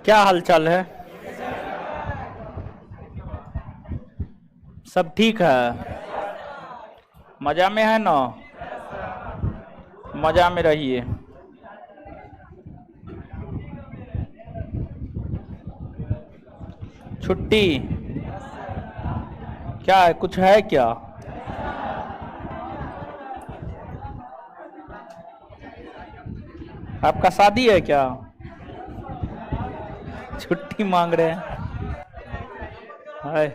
क्या हालचाल है? सब ठीक है? मजा में है ना? मजा में रहिए। छुट्टी क्या है? कुछ है क्या? आपका शादी है क्या? छुट्टी मांग रहे हैं? हाय,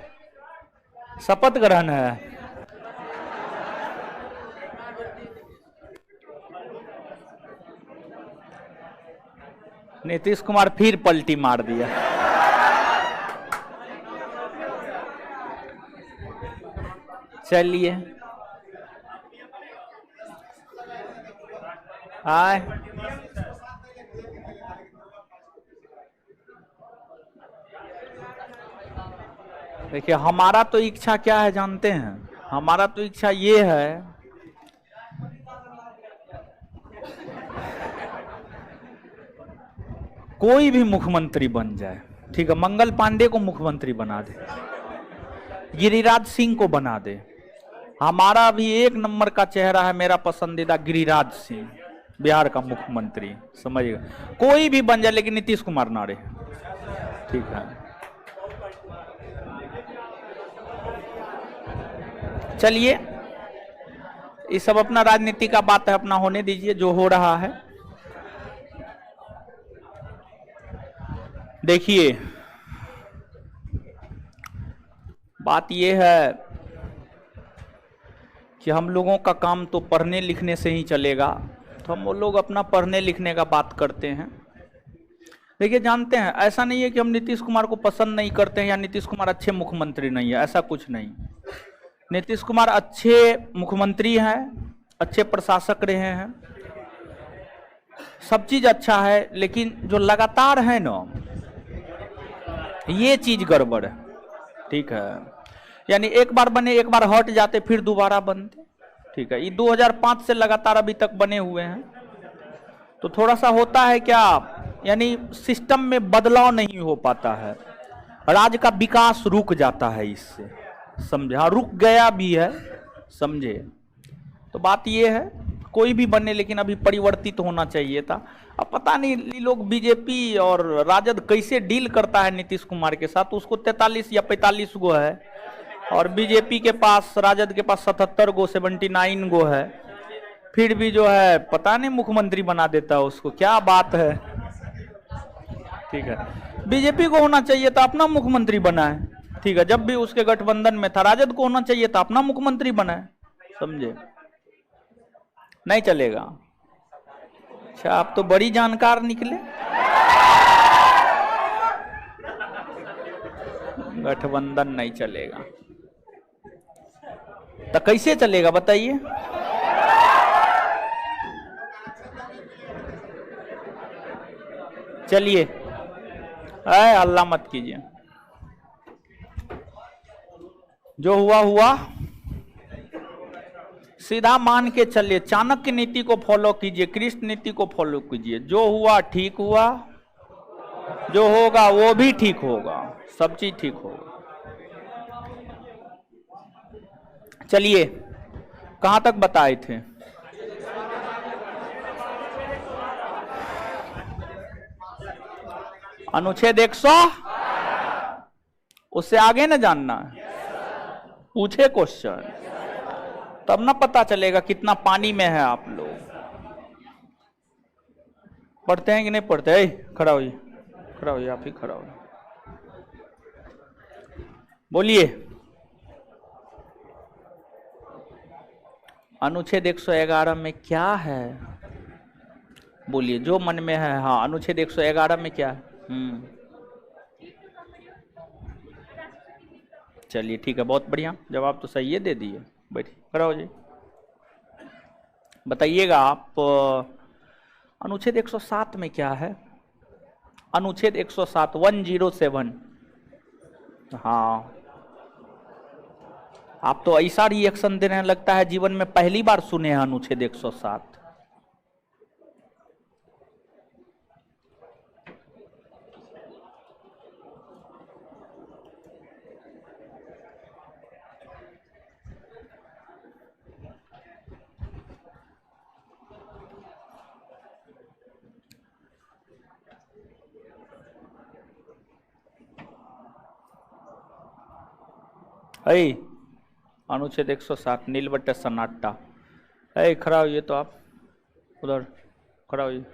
शपथ ग्रहण है? नीतीश कुमार फिर पलटी मार दिया। चलिए, हाय। देखिए, हमारा तो इच्छा क्या है जानते हैं? हमारा तो इच्छा ये है कोई भी मुख्यमंत्री बन जाए, ठीक है। मंगल पांडे को मुख्यमंत्री बना दे, गिरिराज सिंह को बना दे। हमारा भी एक नंबर का चेहरा है, मेरा पसंदीदा गिरिराज सिंह, बिहार का मुख्यमंत्री, समझिएगा। कोई भी बन जाए लेकिन नीतीश कुमार ना रहे, ठीक है। चलिए, ये सब अपना राजनीति का बात है, अपना होने दीजिए जो हो रहा है। देखिए, बात यह है कि हम लोगों का काम तो पढ़ने लिखने से ही चलेगा, तो हम वो लोग अपना पढ़ने लिखने का बात करते हैं। देखिए, जानते हैं, ऐसा नहीं है कि हम नीतीश कुमार को पसंद नहीं करते हैं या नीतीश कुमार अच्छे मुख्यमंत्री नहीं है, ऐसा कुछ नहीं। नीतीश कुमार अच्छे मुख्यमंत्री हैं, अच्छे प्रशासक रहे हैं, सब चीज अच्छा है, लेकिन जो लगातार है ना, ये चीज गड़बड़ है, ठीक है। यानी एक बार बने, एक बार हट जाते, फिर दोबारा बनते, ठीक है। ये 2005 से लगातार अभी तक बने हुए हैं, तो थोड़ा सा होता है क्या, यानी सिस्टम में बदलाव नहीं हो पाता है, राज्य का विकास रुक जाता है इससे, समझे? हाँ, रुक गया भी है, समझे? तो बात ये है, कोई भी बने लेकिन अभी परिवर्तित होना चाहिए था। अब पता नहीं ये लोग बीजेपी और राजद कैसे डील करता है नीतीश कुमार के साथ। उसको 43 या 45 गो है, और बीजेपी के पास, राजद के पास 77 गो, 79 गो है, फिर भी जो है पता नहीं मुख्यमंत्री बना देता है उसको। क्या बात है, ठीक है। बीजेपी को होना चाहिए था अपना मुख्यमंत्री बनाए, ठीक है। जब भी उसके गठबंधन में था, राजद को होना चाहिए था अपना मुख्यमंत्री बनाए, समझे? नहीं चलेगा? अच्छा, आप तो बड़ी जानकार निकले। गठबंधन नहीं चलेगा तो कैसे चलेगा बताइए? चलिए, हल्ला मत कीजिए, जो हुआ हुआ, सीधा मान के चलिए। चाणक्य नीति को फॉलो कीजिए, कृष्ण नीति को फॉलो कीजिए। जो हुआ ठीक हुआ, जो होगा वो भी ठीक होगा, सब चीज ठीक होगा। चलिए, कहां तक बताए थे? अनुच्छेद 100, उससे आगे न जानना है? पूछे क्वेश्चन, तब ना पता चलेगा कितना पानी में है आप लोग। पढ़ते हैं कि नहीं पढ़ते? खड़ा होइए, खड़ा होइए, आप ही खड़ा होइए, बोलिए। अनुच्छेद 111 में क्या है? बोलिए, जो मन में है। हाँ, अनुच्छेद 111 में क्या है? चलिए, ठीक है, बहुत बढ़िया, जवाब तो सही है, दे दिए। बैठिए, खड़ा हो जाइए, बताइएगा आप। अनुच्छेद 107 में क्या है? अनुच्छेद 107, 107। हाँ, आप तो ऐसा रिएक्शन दे रहे हैं, लगता है जीवन में पहली बार सुने हैं अनुच्छेद 107। ऐ अनुच्छेद 107 नील बट्टे सन्नाटा। ऐ खड़ा होइए तो आप उधर खड़ा होइए।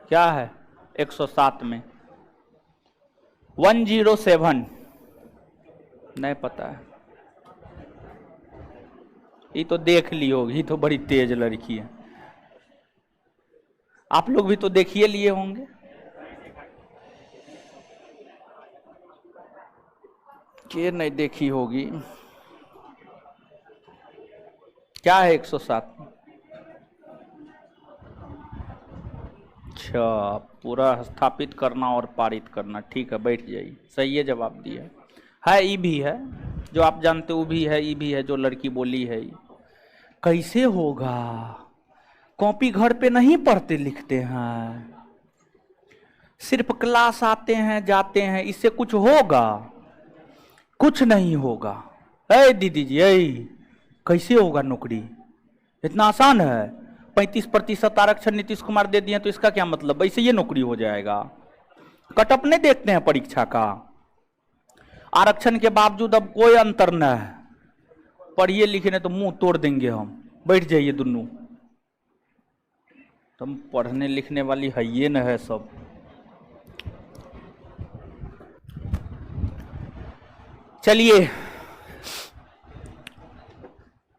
क्या है 107 में? 107 नहीं पता है। ये तो देख ली होगी, ये तो बड़ी तेज लड़की है। आप लोग भी तो देखिए लिए होंगे। के नहीं देखी होगी। क्या है 107? अच्छा, पूरा स्थापित करना और पारित करना। ठीक है, बैठ जाइए। सही है, जवाब दिया है। ई भी है जो आप जानते हो, भी है, ई भी है जो लड़की बोली है। कैसे होगा? कॉपी घर पे नहीं पढ़ते लिखते हैं, सिर्फ क्लास आते हैं जाते हैं। इससे कुछ होगा? कुछ नहीं होगा। ऐ दीदी जी, ऐ कैसे होगा नौकरी? इतना आसान है? 35% आरक्षण नीतीश कुमार दे दिए तो इसका क्या मतलब? ऐसे ये नौकरी हो जाएगा? कटअप नहीं देखते हैं परीक्षा का? आरक्षण के बावजूद अब कोई अंतर न है। पढ़िए लिखे तो मुंह तोड़ देंगे हम। बैठ जाइए दोनों। तुम पढ़ने लिखने वाली है ये न है सब। चलिए,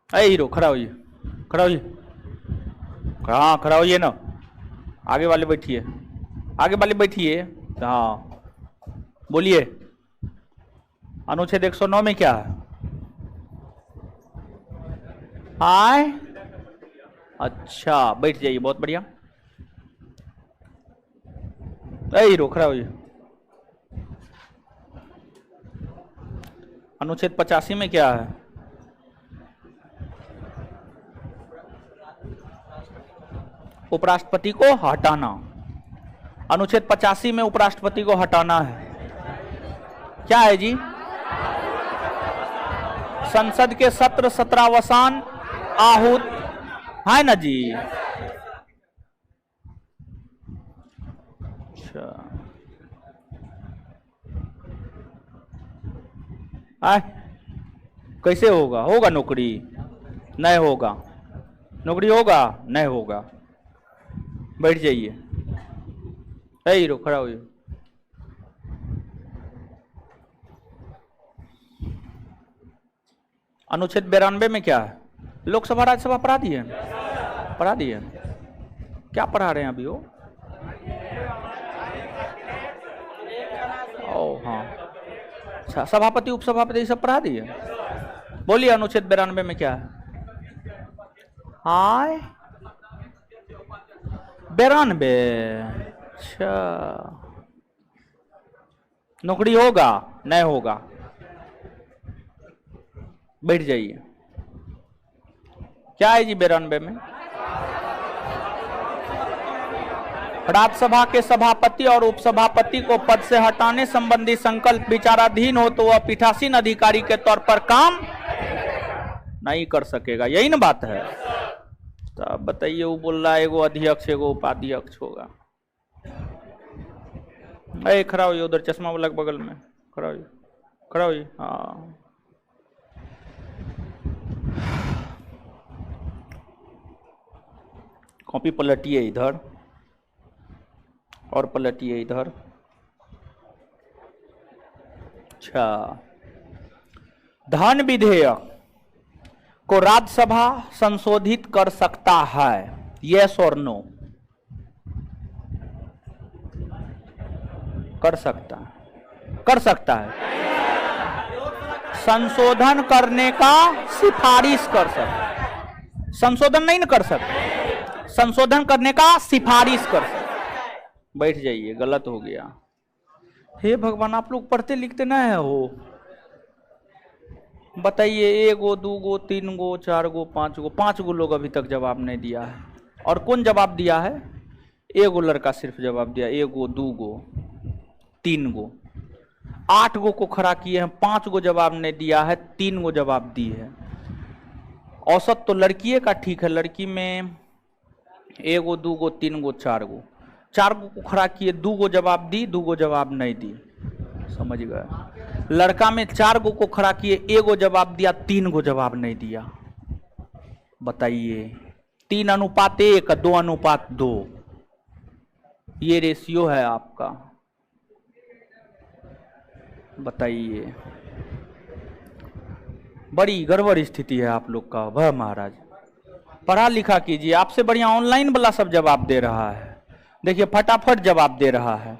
अरे हीरो खड़ा होइए, खड़ा होइए। हाँ खड़ा होइए ना। आगे वाले बैठिए, आगे वाले बैठिए। हाँ बोलिए, अनुच्छेद 109 में क्या है? हाय, अच्छा बैठ जाइए, बहुत बढ़िया। ए हीरो खड़ा होइए। अनुच्छेद 85 में क्या है? उपराष्ट्रपति को हटाना। अनुच्छेद 85 में उपराष्ट्रपति को हटाना है। क्या है जी? संसद के सत्र 17वां आहूत है ना जी? अच्छा, कैसे होगा? होगा नौकरी? नहीं होगा। नौकरी होगा? नहीं होगा। बैठ जाइए। ए हीरो खड़ा होइए। अनुच्छेद 92 में क्या है? लोकसभा राज्यसभा पढ़ा दिए? पढ़ा दिए? क्या पढ़ा रहे हैं अभी वो? ओ हाँ, अच्छा, सभापति उपसभापति ये सब पढ़ा दिए। बोलिए अनुच्छेद 92 में क्या है? हाय 92। अच्छा, नौकरी होगा? नहीं होगा। बैठ जाइए। क्या है जी 92 में? राज्यसभा के सभापति और उपसभापति को पद से हटाने संबंधी संकल्प विचाराधीन हो तो वह पीठासीन अधिकारी के तौर पर काम नहीं कर सकेगा। यही ना बात है? तो अब बताइए, वो बोल रहा है एगो अध्यक्ष एगो उपाध्यक्ष होगा। अरे खड़ा होइए, उधर चश्मा वाला के बगल में खड़ा होइए, खड़ा होइए। हाँ, कॉपी पलटिए इधर और पलटिए इधर। अच्छा, धन विधेयक को राज्यसभा संशोधित कर सकता है? यस और नो? कर सकता है, कर सकता है। संशोधन करने का सिफारिश कर सकता है। संशोधन नहीं ना कर सकता, संशोधन करने का सिफारिश कर सकता। बैठ जाइए, गलत हो गया। हे भगवान, आप लोग पढ़ते लिखते ना है हो? बताइए, 1 गो 2 गो 3 गो 4 गो 5 गो 5 गो लोग अभी तक जवाब नहीं दिया है। और कौन जवाब दिया है? 1 गो लड़का सिर्फ जवाब दिया। 1 गो 2 गो 3 गो 8 गो को खड़ा किए हैं, 5 गो जवाब नहीं दिया है, 3 गो जवाब दी है। औसत तो लड़किए का ठीक है, लड़की में 1 गो 2 गो 3 गो 4 गो, 4 गो को खड़ा किए, 2 गो जवाब दी, 2 गो जवाब नहीं दी, समझ गए। लड़का में 4 गो को खड़ा किए, 1 गो जवाब दिया, 3 गो जवाब नहीं दिया। बताइए 3:1, 2:2, ये रेशियो है आपका। बताइए, बड़ी गड़बड़ स्थिति है आप लोग का। वह महाराज पढ़ा लिखा कीजिए, आपसे बढ़िया ऑनलाइन वाला सब जवाब दे रहा है। देखिए फटाफट जवाब दे रहा है।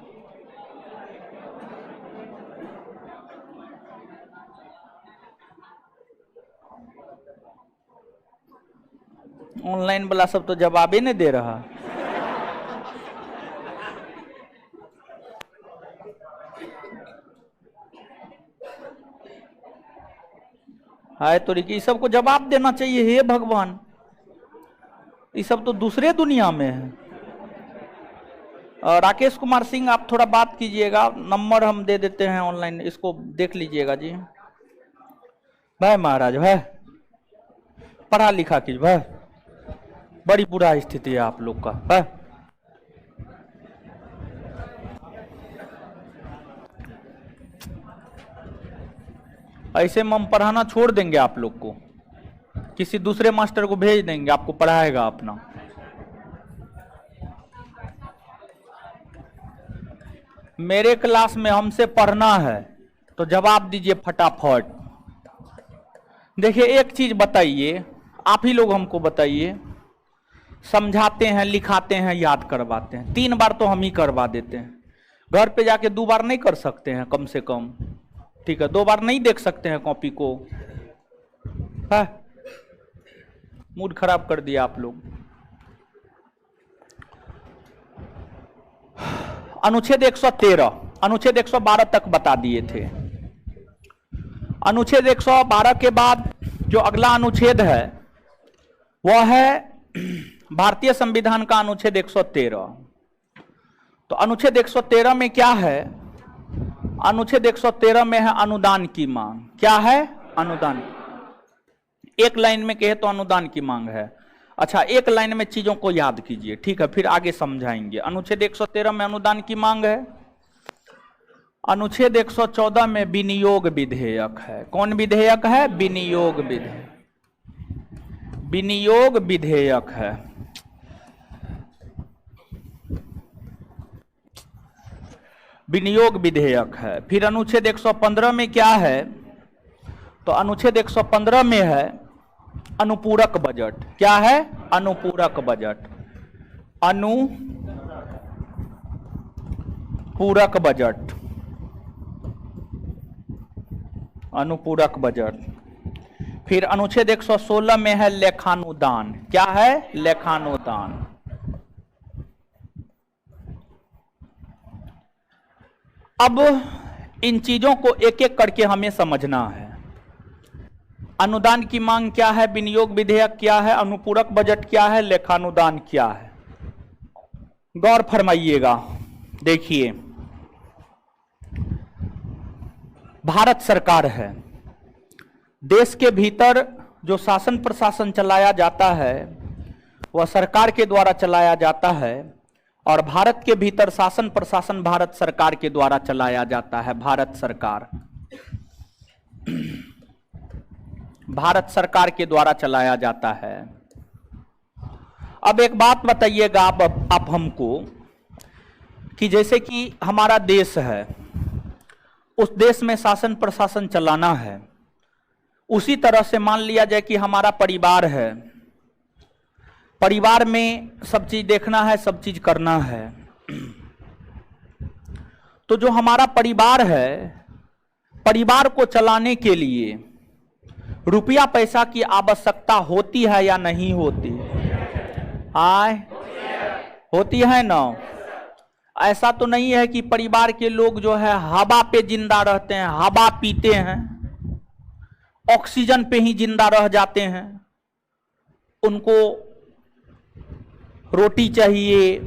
ऑनलाइन वाला सब तो जवाब ही नहीं दे रहा। हाय तो ये सबको जवाब देना चाहिए। हे भगवान, ये सब तो दूसरे दुनिया में है। राकेश कुमार सिंह, आप थोड़ा बात कीजिएगा, नंबर हम दे देते हैं ऑनलाइन, इसको देख लीजिएगा जी। भाई महाराज, भाई पढ़ा लिखा कीजिए भाई, बड़ी बुरा स्थिति है आप लोग का। भाई ऐसे में हम पढ़ाना छोड़ देंगे आप लोग को, किसी दूसरे मास्टर को भेज देंगे, आपको पढ़ाएगा अपना। मेरे क्लास में हमसे पढ़ना है तो जवाब दीजिए फटाफट। देखिए एक चीज बताइए, आप ही लोग हमको बताइए, समझाते हैं, लिखाते हैं, याद करवाते हैं, 3 बार तो हम ही करवा देते हैं। घर पे जाके 2 बार नहीं कर सकते हैं कम से कम? ठीक है, 2 बार नहीं देख सकते हैं कॉपी को? है मूड खराब कर दिया आप लोग। अनुच्छेद 113, अनुच्छेद 112 तक बता दिए थे। अनुच्छेद 112 के बाद जो अगला अनुच्छेद है वह है भारतीय संविधान का अनुच्छेद 113। तो अनुच्छेद 113 में क्या है? अनुच्छेद 113 में है अनुदान की मांग। क्या है? अनुदान। एक लाइन में कहे तो अनुदान की मांग है। अच्छा, एक लाइन में चीजों को याद कीजिए, ठीक है, फिर आगे समझाएंगे। अनुच्छेद 113 में अनुदान की मांग है। अनुच्छेद 114 में विनियोग विधेयक है। कौन विधेयक है? विनियोग विधेयक। विनियोग विधेयक है। विनियोग विधेयक है। फिर अनुच्छेद 115 में क्या है? तो अनुच्छेद 115 में है अनुपूरक बजट। क्या है? अनुपूरक बजट। अनुपूरक बजट। अनुपूरक बजट। फिर अनुच्छेद 116 में है लेखानुदान। क्या है? लेखानुदान। अब इन चीजों को एक एक करके हमें समझना है। अनुदान की मांग क्या है? विनियोग विधेयक क्या है? अनुपूरक बजट क्या है? लेखानुदान क्या है? गौर फरमाइएगा। देखिए, भारत सरकार है, देश के भीतर जो शासन प्रशासन चलाया जाता है वह सरकार के द्वारा चलाया जाता है, और भारत के भीतर शासन प्रशासन भारत सरकार के द्वारा चलाया जाता है। भारत सरकार, भारत सरकार के द्वारा चलाया जाता है। अब एक बात बताइएगा आप हमको कि जैसे कि हमारा देश है, उस देश में शासन प्रशासन चलाना है, उसी तरह से मान लिया जाए कि हमारा परिवार है, परिवार में सब चीज देखना है, सब चीज करना है। तो जो हमारा परिवार है, परिवार को चलाने के लिए रुपया पैसा की आवश्यकता होती है या नहीं होती? आय होती है ना? ऐसा तो नहीं है कि परिवार के लोग जो है हवा पे जिंदा रहते हैं, हवा पीते हैं, ऑक्सीजन पे ही जिंदा रह जाते हैं। उनको रोटी चाहिए,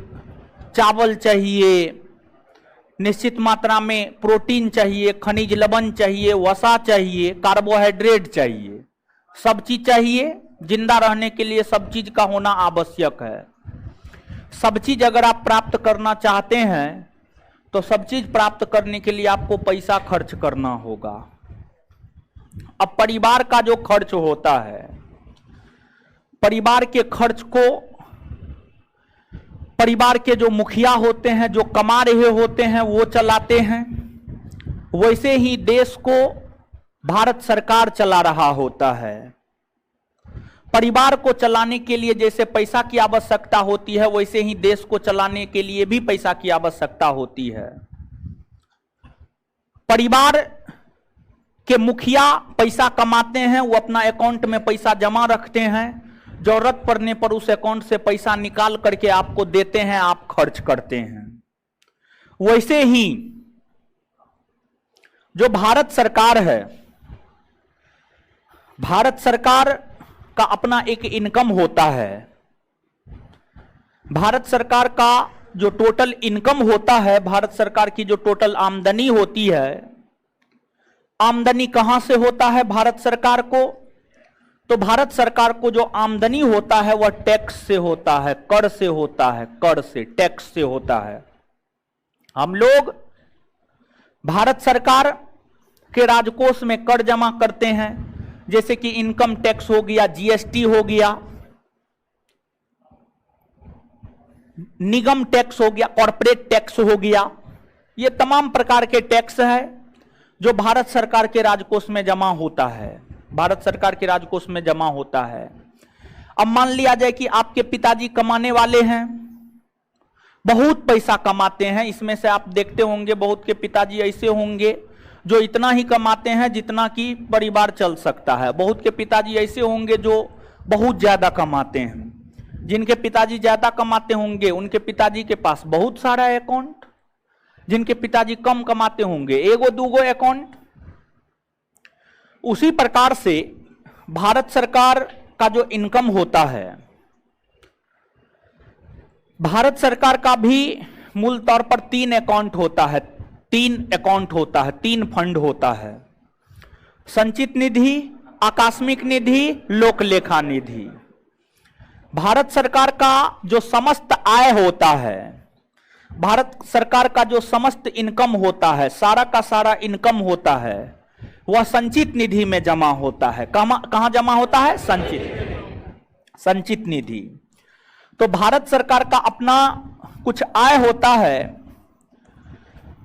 चावल चाहिए, निश्चित मात्रा में प्रोटीन चाहिए, खनिज लवण चाहिए, वसा चाहिए, कार्बोहाइड्रेट चाहिए, सब चीज चाहिए। जिंदा रहने के लिए सब चीज का होना आवश्यक है। सब चीज अगर आप प्राप्त करना चाहते हैं तो सब चीज प्राप्त करने के लिए आपको पैसा खर्च करना होगा। अब परिवार का जो खर्च होता है, परिवार के खर्च को परिवार के जो मुखिया होते हैं, जो कमा रहे होते हैं, वो चलाते हैं। वैसे ही देश को भारत सरकार चला रहा होता है। परिवार को चलाने के लिए जैसे पैसा की आवश्यकता होती है, वैसे ही देश को चलाने के लिए भी पैसा की आवश्यकता होती है। परिवार के मुखिया पैसा कमाते हैं, वो अपना अकाउंट में पैसा जमा रखते हैं, जरूरत पड़ने पर उस अकाउंट से पैसा निकाल करके आपको देते हैं, आप खर्च करते हैं। वैसे ही जो भारत सरकार है, भारत सरकार का अपना एक इनकम होता है। भारत सरकार का जो टोटल इनकम होता है, भारत सरकार की जो टोटल आमदनी होती है, आमदनी कहां से होता है भारत सरकार को? तो भारत सरकार को जो आमदनी होता है वह टैक्स से होता है, कर से होता है, कर से, टैक्स से होता है। हम लोग भारत सरकार के राजकोष में कर जमा करते हैं, जैसे कि इनकम टैक्स हो गया, जीएसटी हो गया, निगम टैक्स हो गया, कॉर्पोरेट टैक्स हो गया। ये तमाम प्रकार के टैक्स है जो भारत सरकार के राजकोष में जमा होता है, भारत सरकार के राजकोष में जमा होता है। अब मान लिया जाए कि आपके पिताजी कमाने वाले हैं, बहुत पैसा कमाते हैं। इसमें से आप देखते होंगे बहुत के पिताजी ऐसे होंगे जो इतना ही कमाते हैं जितना कि परिवार चल सकता है। बहुत के पिताजी ऐसे होंगे जो बहुत ज्यादा कमाते हैं। जिनके पिताजी ज्यादा कमाते होंगे उनके पिताजी के पास बहुत सारा अकाउंट, जिनके पिताजी कम कमाते होंगे एगो दूगो अकाउंट। उसी प्रकार से भारत सरकार का जो इनकम होता है, भारत सरकार का भी मूल तौर पर 3 अकाउंट होता है, 3 अकाउंट होता है, 3 फंड होता है। संचित निधि, आकस्मिक निधि, लोक लेखा निधि। भारत सरकार का जो समस्त आय होता है, भारत सरकार का जो समस्त इनकम होता है, सारा का सारा इनकम होता है, वह संचित निधि में जमा होता है। कहां जमा होता है? संचित निधि। तो भारत सरकार का अपना कुछ आय होता है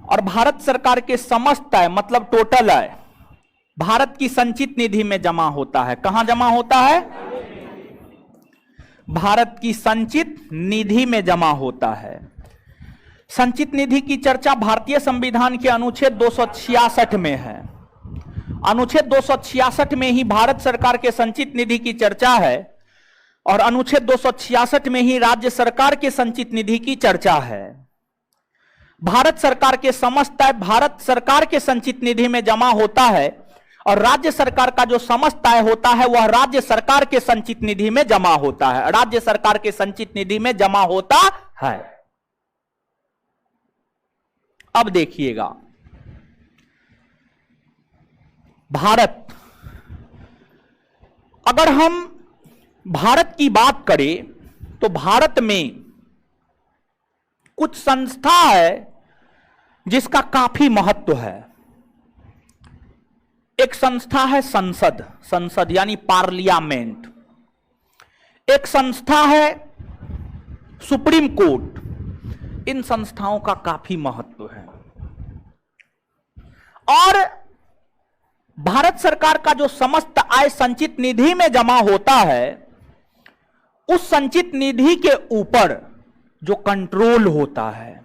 और भारत सरकार के समस्त आय मतलब टोटल आय भारत की संचित निधि में जमा होता है। कहां जमा होता है? भारत की संचित निधि में जमा होता है। संचित निधि की चर्चा भारतीय संविधान के अनुच्छेद 266 में है। अनुच्छेद 266 में ही भारत सरकार के संचित निधि की चर्चा है और अनुच्छेद 266 में ही राज्य सरकार के संचित निधि की चर्चा है। भारत सरकार के समस्त आय भारत सरकार के संचित निधि में जमा होता है और राज्य सरकार का जो समस्त आय होता है वह राज्य सरकार के संचित निधि में जमा होता है, राज्य सरकार के संचित निधि में जमा होता है। अब देखिएगा, भारत, अगर हम भारत की बात करें तो भारत में कुछ संस्था है जिसका काफी महत्व है। एक संस्था है संसद, संसद यानी पार्लियामेंट। एक संस्था है सुप्रीम कोर्ट। इन संस्थाओं का काफी महत्व है। और भारत सरकार का जो समस्त आय संचित निधि में जमा होता है, उस संचित निधि के ऊपर जो कंट्रोल होता है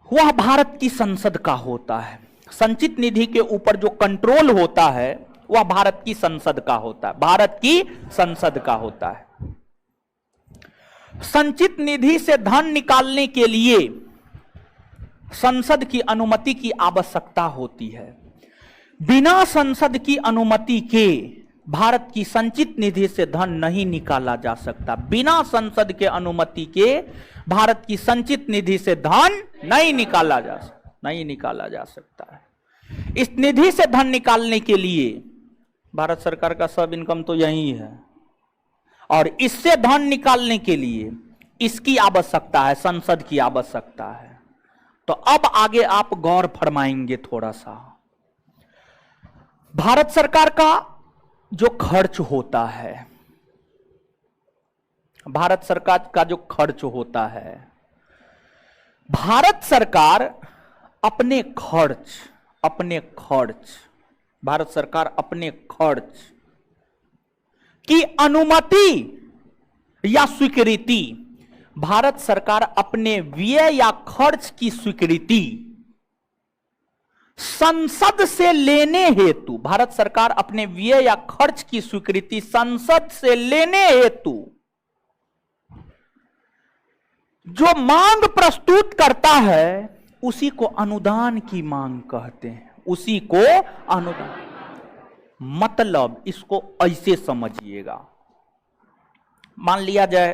वह भारत की संसद का होता है। संचित निधि के ऊपर जो कंट्रोल होता है वह भारत की संसद का होता है, भारत की संसद का होता है। संचित निधि से धन निकालने के लिए संसद की अनुमति की आवश्यकता होती है। बिना संसद की अनुमति के भारत की संचित निधि से धन नहीं निकाला जा सकता। बिना संसद के अनुमति के भारत की संचित निधि से धन नहीं निकाला जा सकता है। इस निधि से धन निकालने के लिए भारत सरकार का सब इनकम तो यही है। और इससे धन निकालने के लिए इसकी आवश्यकता है, संसद की आवश्यकता है। तो अब आगे आप गौर फरमाएंगे थोड़ा सा। भारत सरकार का जो खर्च होता है, भारत सरकार का जो खर्च होता है, भारत सरकार अपने खर्च भारत सरकार अपने खर्च की अनुमति या स्वीकृति, भारत सरकार अपने व्यय या खर्च की स्वीकृति संसद से लेने हेतु, भारत सरकार अपने व्यय या खर्च की स्वीकृति संसद से लेने हेतु जो मांग प्रस्तुत करता है उसी को अनुदान की मांग कहते हैं, उसी को अनुदान। मतलब इसको ऐसे समझिएगा, मान लिया जाए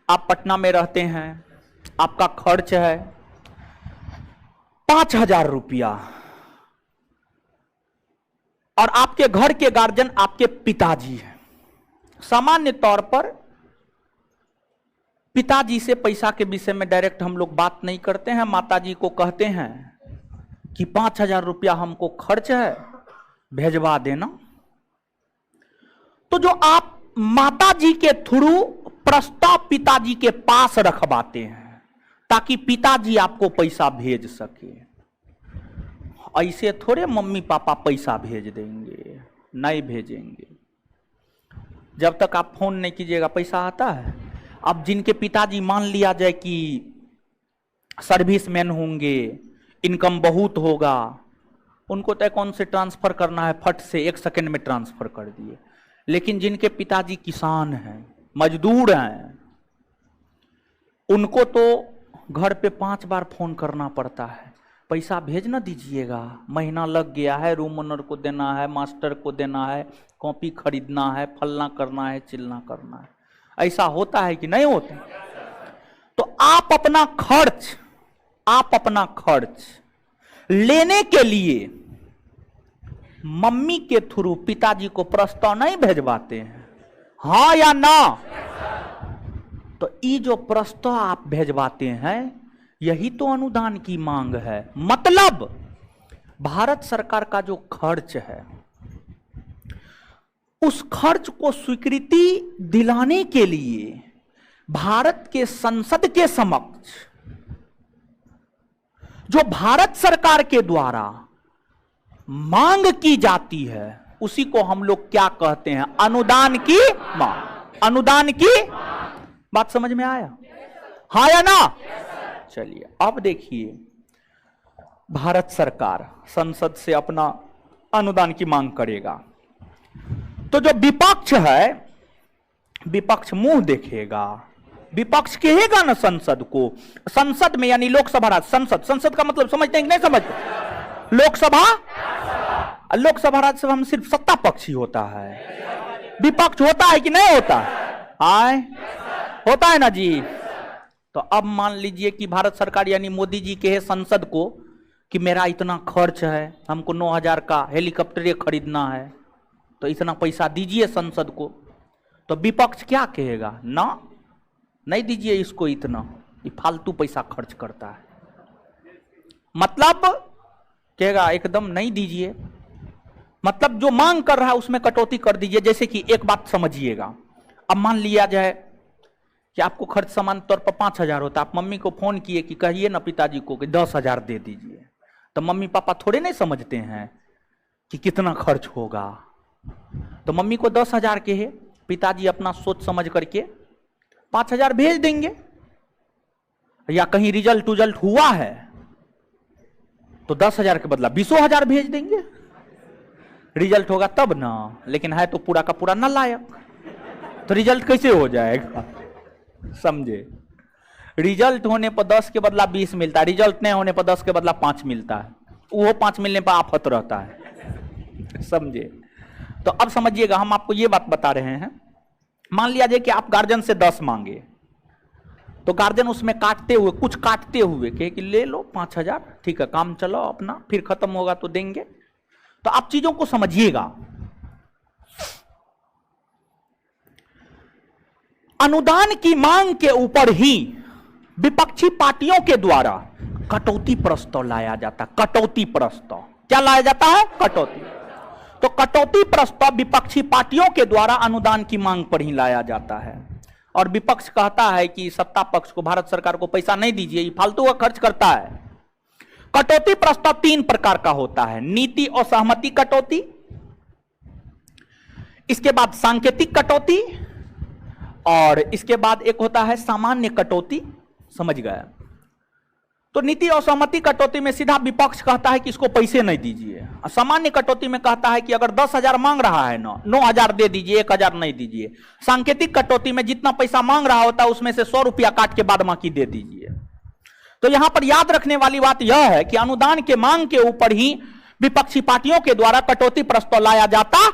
आप पटना में रहते हैं, आपका खर्च है 5,000 रुपया और आपके घर के गार्जियन आपके पिताजी हैं। सामान्य तौर पर पिताजी से पैसा के विषय में डायरेक्ट हम लोग बात नहीं करते हैं, माताजी को कहते हैं कि 5,000 रुपया हमको खर्च है, भेजवा देना। तो जो आप माताजी के थ्रू प्रस्ताव पिताजी के पास रखवाते हैं ताकि पिताजी आपको पैसा भेज सके, ऐसे थोड़े मम्मी पापा पैसा भेज देंगे, नहीं भेजेंगे। जब तक आप फोन नहीं कीजिएगा पैसा आता है। अब जिनके पिताजी मान लिया जाए कि सर्विसमैन होंगे, इनकम बहुत होगा, उनको तो अकाउंट से ट्रांसफर करना है, फट से 1 सेकंड में ट्रांसफर कर दिए। लेकिन जिनके पिताजी किसान हैं, मजदूर हैं, उनको तो घर पे 5 बार फोन करना पड़ता है, पैसा भेज ना दीजिएगा, महीना लग गया है, रूम ओनर को देना है, मास्टर को देना है, कॉपी खरीदना है, फलना करना है, चिलना करना है। ऐसा होता है कि नहीं होता? तो आप अपना खर्च लेने के लिए मम्मी के थ्रू पिताजी को प्रस्ताव नहीं भेजवाते हैं, हाँ या ना? तो ये जो प्रस्ताव आप भेजवाते हैं यही तो अनुदान की मांग है। मतलब भारत सरकार का जो खर्च है उस खर्च को स्वीकृति दिलाने के लिए भारत के संसद के समक्ष जो भारत सरकार के द्वारा मांग की जाती है उसी को हम लोग क्या कहते हैं? अनुदान की मांग। अनुदान की बात समझ में आया? हाँ या ना? चलिए अब देखिए, भारत सरकार संसद से अपना अनुदान की मांग करेगा तो जो विपक्ष है, विपक्ष मुंह देखेगा, विपक्ष कहेगा ना संसद को, संसद में यानी लोकसभा राज्य संसद, संसद का मतलब समझते हैं कि नहीं समझते? लोकसभा, लोकसभा राज्यसभा में सिर्फ सत्ता पक्ष ही होता है, विपक्ष होता है कि नहीं होता? आए होता है ना जी। तो अब मान लीजिए कि भारत सरकार यानी मोदी जी कहे संसद को कि मेरा इतना खर्च है, हमको 9,000 का हेलीकॉप्टर खरीदना है, तो इतना पैसा दीजिए संसद को। तो विपक्ष क्या कहेगा? ना, नहीं दीजिए इसको इतना, ये फालतू पैसा खर्च करता है। मतलब कहेगा एकदम नहीं दीजिए, मतलब जो मांग कर रहा है उसमें कटौती कर दीजिए। जैसे कि एक बात समझिएगा, अब मान लिया जाए कि आपको खर्च सामान्य तौर पर 5,000 होता, आप मम्मी को फोन किए कि कहिए ना पिताजी को कि 10,000 दे दीजिए, तो मम्मी पापा थोड़े नहीं समझते हैं कि कितना खर्च होगा। तो मम्मी को 10,000 के है, पिताजी अपना सोच समझ करके 5,000 भेज देंगे। या कहीं रिजल्ट हुआ है तो 10,000 के बदला 20,000 भेज देंगे, रिजल्ट होगा तब ना। लेकिन है तो पूरा का पूरा नालायक, तो रिजल्ट कैसे हो जाएगा? समझे? रिजल्ट होने पर 10 के बदला 20 मिलता है, रिजल्ट नहीं होने पर 10 के बदला 5 मिलता है, वो 5 मिलने पर आफत रहता है। समझे? तो अब समझिएगा, हम आपको ये बात बता रहे हैं, मान लिया जाए कि आप गार्जियन से 10 मांगे, तो गार्जियन उसमें काटते हुए कहे कि ले लो 5,000, ठीक है काम चलो अपना, फिर खत्म होगा तो देंगे। तो आप चीजों को समझिएगा। अनुदान की मांग के ऊपर ही विपक्षी पार्टियों के द्वारा कटौती प्रस्ताव लाया जाता। कटौती प्रस्ताव क्या लाया जाता है? कटौती। तो कटौती प्रस्ताव विपक्षी पार्टियों के द्वारा अनुदान की मांग पर ही लाया जाता है और विपक्ष कहता है कि सत्ता पक्ष को, भारत सरकार को पैसा नहीं दीजिए, ये फालतू का खर्च करता है। कटौती प्रस्ताव 3 प्रकार का होता है। नीति और सहमति कटौती, इसके बाद सांकेतिक कटौती और इसके बाद एक होता है सामान्य कटौती। समझ गए? तो नीति और सहमति कटौती में सीधा विपक्ष कहता है कि इसको पैसे नहीं दीजिए। सामान्य कटौती में कहता है कि अगर 10,000 मांग रहा है ना, 9,000 दे दीजिए, 1,000 नहीं दीजिए। सांकेतिक कटौती में जितना पैसा मांग रहा होता है उसमें से 100 रुपया काट के बाद बाकी दे दीजिए। तो यहां पर याद रखने वाली बात यह है कि अनुदान के मांग के ऊपर ही विपक्षी पार्टियों के द्वारा कटौती प्रस्ताव लाया जाता।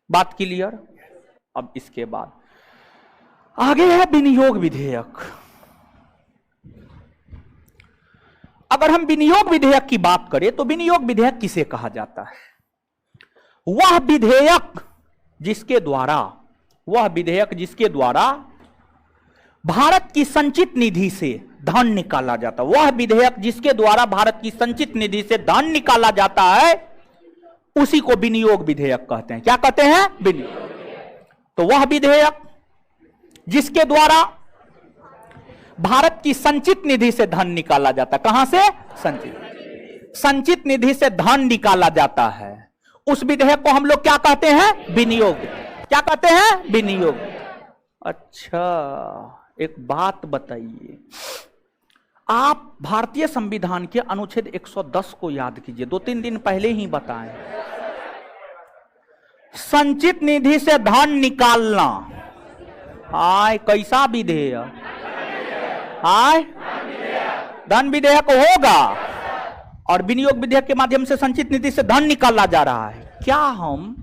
बात क्लियर? अब इसके बाद आगे है विनियोग विधेयक। अगर हम विनियोग विधेयक की बात करें तो विनियोग विधेयक किसे कहा जाता है? वह विधेयक जिसके द्वारा भारत की संचित निधि से धन निकाला जाता है। वह विधेयक जिसके द्वारा भारत की संचित निधि से धन निकाला जाता है उसी को विनियोग विधेयक कहते हैं। क्या कहते हैं? विनियोग। तो वह विधेयक जिसके द्वारा भारत की संचित निधि से धन निकाला जाता है। कहां से? संचित निधि से धन निकाला जाता है, उस विधेयक को हम लोग क्या कहते हैं? विनियोग। क्या कहते हैं? विनियोग। अच्छा, एक बात बताइए, आप भारतीय संविधान के अनुच्छेद 110 को याद कीजिए, 2-3 दिन पहले ही बताएं। संचित निधि से धन निकालना, हाय कैसा विधेयक? हाय धन विधेयक होगा और विनियोग विधेयक के माध्यम से संचित निधि से धन निकाला जा रहा है। क्या हम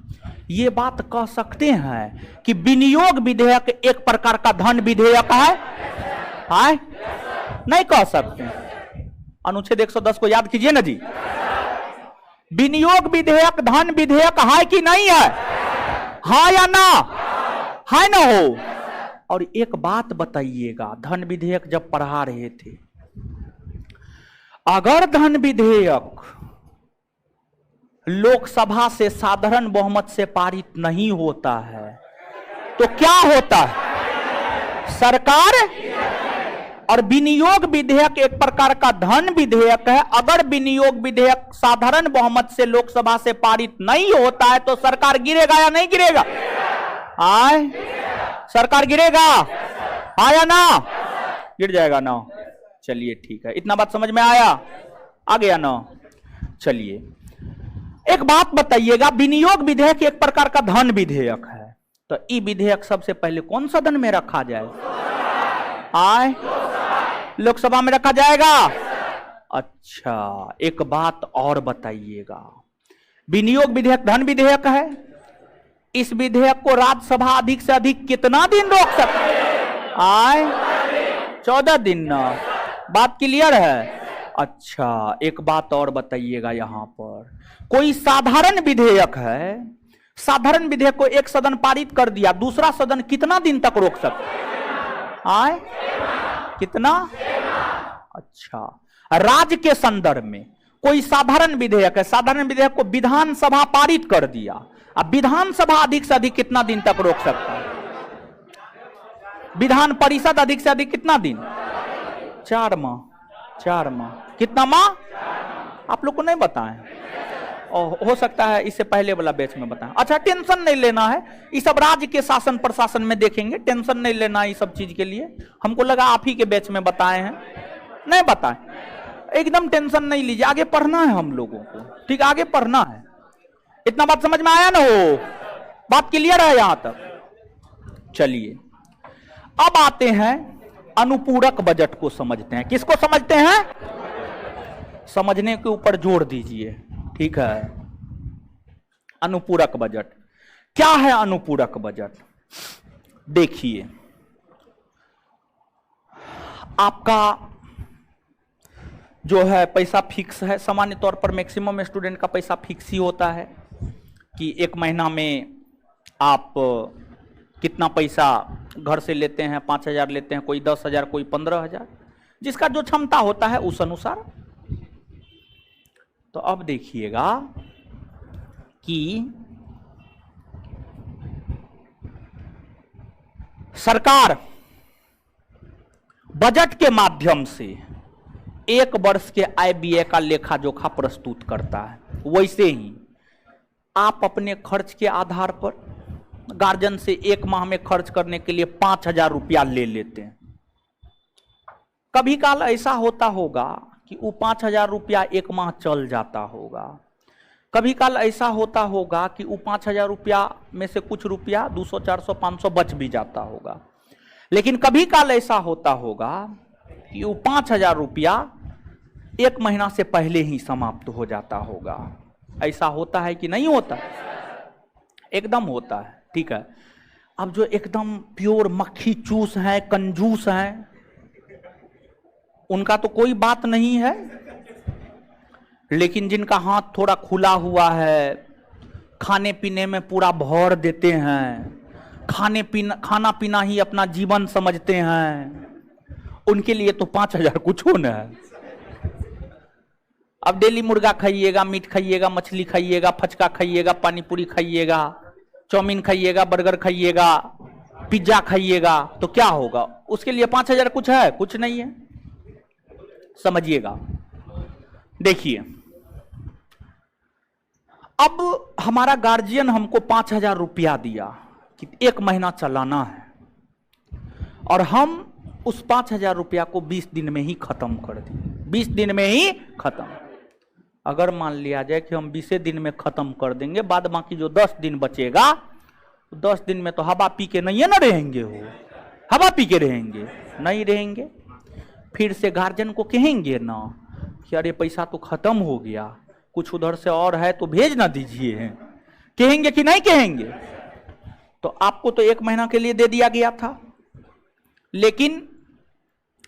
ये बात कह सकते हैं कि विनियोग विधेयक एक प्रकार का धन विधेयक है? हाय नहीं कह सकते। अनुच्छेद 110 को याद कीजिए ना जी। विनियोग विधेयक धन विधेयक है कि नहीं है? हाँ या ना? है ना हो? और एक बात बताइएगा, धन विधेयक जब पढ़ा रहे थे, अगर धन विधेयक लोकसभा से साधारण बहुमत से पारित नहीं होता है तो क्या होता है? सरकार। और विनियोग विधेयक एक प्रकार का धन विधेयक है। अगर विनियोग विधेयक साधारण बहुमत से लोकसभा से पारित नहीं होता है तो सरकार गिरेगा या नहीं गिरेगा? आए सरकार गिरेगा? आया ना? गिर जाएगा ना? चलिए ठीक है, इतना बात समझ में आया? आ गया ना? चलिए एक बात बताइएगा, विनियोग विधेयक एक प्रकार का धन विधेयक है, तो ये विधेयक सबसे पहले कौन सदन में रखा जाए? आए लोकसभा में रखा जाएगा। अच्छा, एक बात और बताइएगा, विनियोग विधेयक धन विधेयक है, इस विधेयक को राज्यसभा अधिक से अधिक कितना दिन रोक सकती है? आए 14 दिन ना? बात क्लियर है? अच्छा, एक बात और बताइएगा, यहां पर कोई साधारण विधेयक है, साधारण विधेयक को एक सदन पारित कर दिया, दूसरा सदन कितना दिन तक रोक सकता है? आए कितना? अच्छा, राज्य के संदर्भ में कोई साधारण विधेयक है, साधारण विधेयक को विधानसभा पारित कर दिया, अब विधानसभा अधिक से अधिक कितना दिन तक रोक सकता है? विधान परिषद अधिक से अधिक कितना दिन? 4 माह। 4 माह। कितना माह? आप लोग को नहीं बताएं, और हो सकता है इससे पहले वाला बैच में बताएं। अच्छा, टेंशन नहीं लेना है, ये सब राज्य के शासन प्रशासन में देखेंगे, टेंशन नहीं लेना है ये सब चीज के लिए। हमको लगा आप ही के बैच में बताए हैं, नहीं बताएं, एकदम टेंशन नहीं लीजिए, आगे पढ़ना है हम लोगों को, ठीक, आगे पढ़ना है। इतना बात समझ में आया ना? हो बात क्लियर है यहां तक? चलिए अब आते हैं अनुपूरक बजट को समझते हैं। किसको समझते हैं? समझने के ऊपर जोर दीजिए, ठीक है। अनुपूरक बजट क्या है? अनुपूरक बजट देखिए, आपका जो है पैसा फिक्स है, सामान्य तौर पर मैक्सिमम स्टूडेंट का पैसा फिक्स ही होता है कि 1 महीना में आप कितना पैसा घर से लेते हैं 5,000 लेते हैं, कोई 10,000, कोई 15,000, जिसका जो क्षमता होता है उस अनुसार। तो अब देखिएगा कि सरकार बजट के माध्यम से एक वर्ष के आय व्यय का लेखा जोखा प्रस्तुत करता है। वैसे ही आप अपने खर्च के आधार पर गार्जियन से एक माह में खर्च करने के लिए 5,000 रुपया ले लेते हैं। कभी काल ऐसा होता होगा कि वो 5,000 रुपया एक माह चल जाता होगा। कभी काल ऐसा होता होगा कि वो 5,000 रुपया में से कुछ रुपया 200, 400, 500 बच भी जाता होगा। लेकिन कभी काल ऐसा होता होगा कि वो 5,000 रुपया एक महीना से पहले ही समाप्त हो जाता होगा। ऐसा होता है कि नहीं होता? एकदम होता है। ठीक है, अब जो एकदम प्योर मक्खी चूस है, कंजूस है, उनका तो कोई बात नहीं है। लेकिन जिनका हाथ थोड़ा खुला हुआ है, खाने पीने में पूरा भर देते हैं, खाना पीना ही अपना जीवन समझते हैं, उनके लिए तो 5,000 कुछ होना है। अब डेली मुर्गा खाइएगा, मीट खाइएगा, मछली खाइएगा, फचका खाइएगा, पानी पूरी खाइएगा, चाउमीन खाइएगा, बर्गर खाइएगा, पिज्जा खाइएगा, तो क्या होगा? उसके लिए 5,000 कुछ है? कुछ नहीं है। समझिएगा। देखिए, अब हमारा गार्जियन हमको 5,000 रुपया दिया कि एक महीना चलाना है, और हम उस 5,000 रुपया को 20 दिन में ही खत्म कर दिए। 20 दिन में ही खत्म। अगर मान लिया जाए कि हम 20 दिन में खत्म कर देंगे, बाद बाकी जो 10 दिन बचेगा, 10 दिन में तो हवा पी के नहीं है ना रहेंगे, हो हवा पी के रहेंगे? नहीं रहेंगे। फिर से गार्जियन को कहेंगे ना कि अरे पैसा तो खत्म हो गया, कुछ उधर से और है तो भेज ना दीजिए। कहेंगे कि नहीं कहेंगे? तो आपको तो एक महीना के लिए दे दिया गया था, लेकिन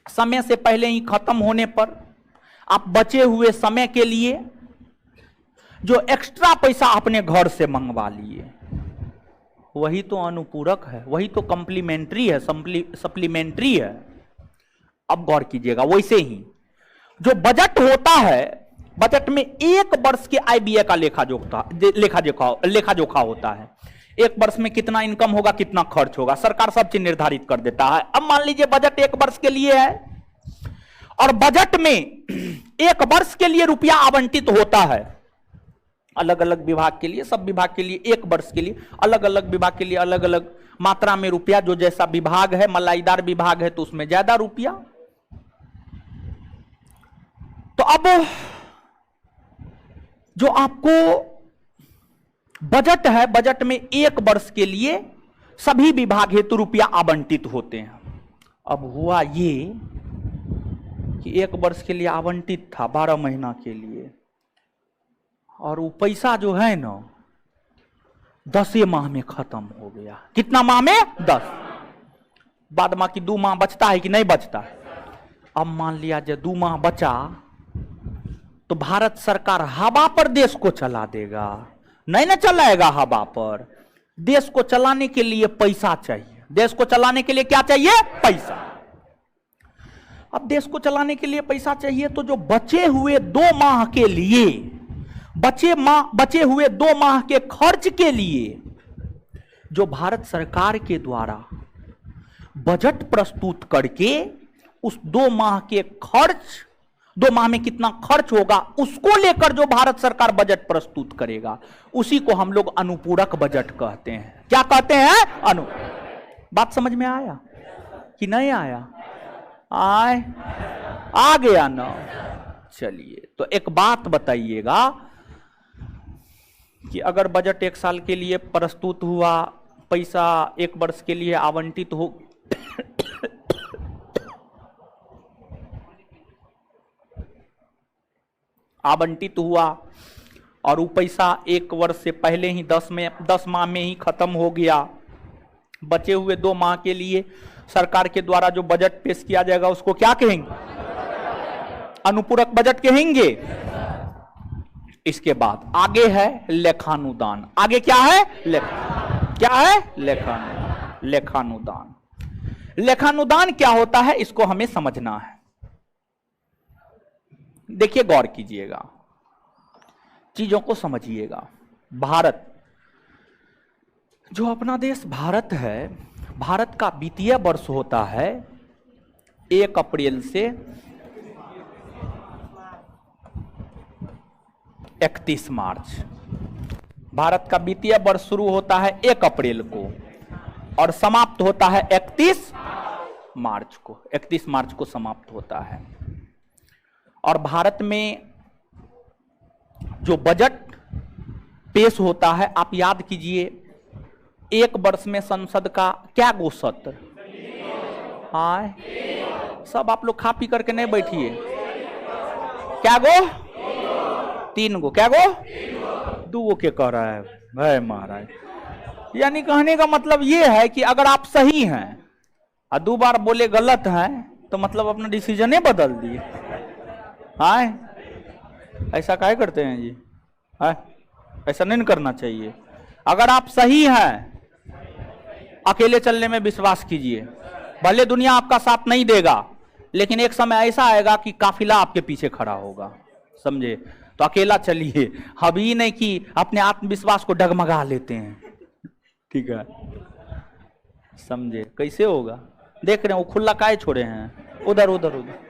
समय से पहले ही खत्म होने पर आप बचे हुए समय के लिए जो एक्स्ट्रा पैसा अपने घर से मंगवा लिए, वही तो अनुपूरक है, वही तो कॉम्प्लीमेंट्री है, सप्लीमेंट्री है। अब गौर कीजिएगा। वैसे ही जो बजट होता है, बजट में एक वर्ष के आय व्यय का लेखा जोखा होता है। एक वर्ष में कितना इनकम होगा, कितना खर्च होगा, सरकार सब चीज निर्धारित कर देता है। अब मान लीजिए बजट एक वर्ष के लिए है, और बजट में एक वर्ष के लिए रुपया आवंटित होता है अलग अलग विभाग के लिए, सब विभाग के लिए एक वर्ष के लिए, अलग अलग विभाग के लिए अलग अलग मात्रा में रुपया। जो जैसा विभाग है, मलाईदार विभाग है तो उसमें ज्यादा रुपया। तो अब जो आपको बजट है, बजट में एक वर्ष के लिए सभी विभाग हेतु रुपया आवंटित होते हैं। अब हुआ ये कि एक वर्ष के लिए आवंटित था 12 महीना के लिए, और वो पैसा जो है ना 10 माह में खत्म हो गया। कितना माह में? 10। बाद बाकी 2 माह बचता है कि नहीं बचता? अब मान लिया जाए 2 माह बचा, तो भारत सरकार हवा पर देश को चला देगा? नहीं ना चलाएगा हवा पर। देश को चलाने के लिए पैसा चाहिए। देश को चलाने के लिए क्या चाहिए? पैसा। अब देश को चलाने के लिए पैसा चाहिए, तो जो बचे हुए 2 माह के लिए, बचे हुए 2 माह के खर्च के लिए जो भारत सरकार के द्वारा बजट प्रस्तुत करके उस 2 माह के खर्च, 2 माह में कितना खर्च होगा, उसको लेकर जो भारत सरकार बजट प्रस्तुत करेगा, उसी को हम लोग अनुपूरक बजट कहते हैं। क्या कहते हैं? बात समझ में आया कि नहीं आया? आ गया ना? चलिए, तो एक बात बताइएगा कि अगर बजट 1 साल के लिए प्रस्तुत हुआ, पैसा 1 वर्ष के लिए आवंटित हो आवंटित हुआ, और वो पैसा 1 वर्ष से पहले ही 10 माह में ही खत्म हो गया, बचे हुए 2 माह के लिए सरकार के द्वारा जो बजट पेश किया जाएगा उसको क्या कहेंगे? अनुपूरक बजट कहेंगे। इसके बाद आगे है लेखानुदान। आगे क्या है? क्या है? लेखानुदान। लेखानुदान क्या होता है इसको हमें समझना है। देखिए गौर कीजिएगा, चीजों को समझिएगा। भारत, जो अपना देश भारत है, भारत का वित्तीय वर्ष होता है 1 अप्रैल से 31 मार्च। भारत का वित्तीय वर्ष शुरू होता है 1 अप्रैल को और समाप्त होता है 31 मार्च को। 31 मार्च को समाप्त होता है। और भारत में जो बजट पेश होता है, आप याद कीजिए, 1 वर्ष में संसद का क्या गो सत्र? हाँ, सब आप लोग खा पी करके नहीं बैठिए। क्या गो? 3 गो। क्या गो? 2 गो के कह रहा है भाई महाराज। यानी कहने का मतलब ये है कि अगर आप सही हैं और 2 बार बोले गलत हैं तो मतलब अपना डिसीजन ही बदल दिए। हाँ, ऐसा काहे करते हैं जी? हाँ, ऐसा नहीं करना चाहिए। अगर आप सही हैं, अकेले चलने में विश्वास कीजिए। भले दुनिया आपका साथ नहीं देगा, लेकिन एक समय ऐसा आएगा कि काफिला आपके पीछे खड़ा होगा, समझे? तो अकेला चलिए। अभी नहीं कि अपने आत्मविश्वास को डगमगा लेते हैं, ठीक है? समझे? कैसे होगा? देख रहे हैं वो खुला काहे छोड़े हैं, उधर उधर उधर।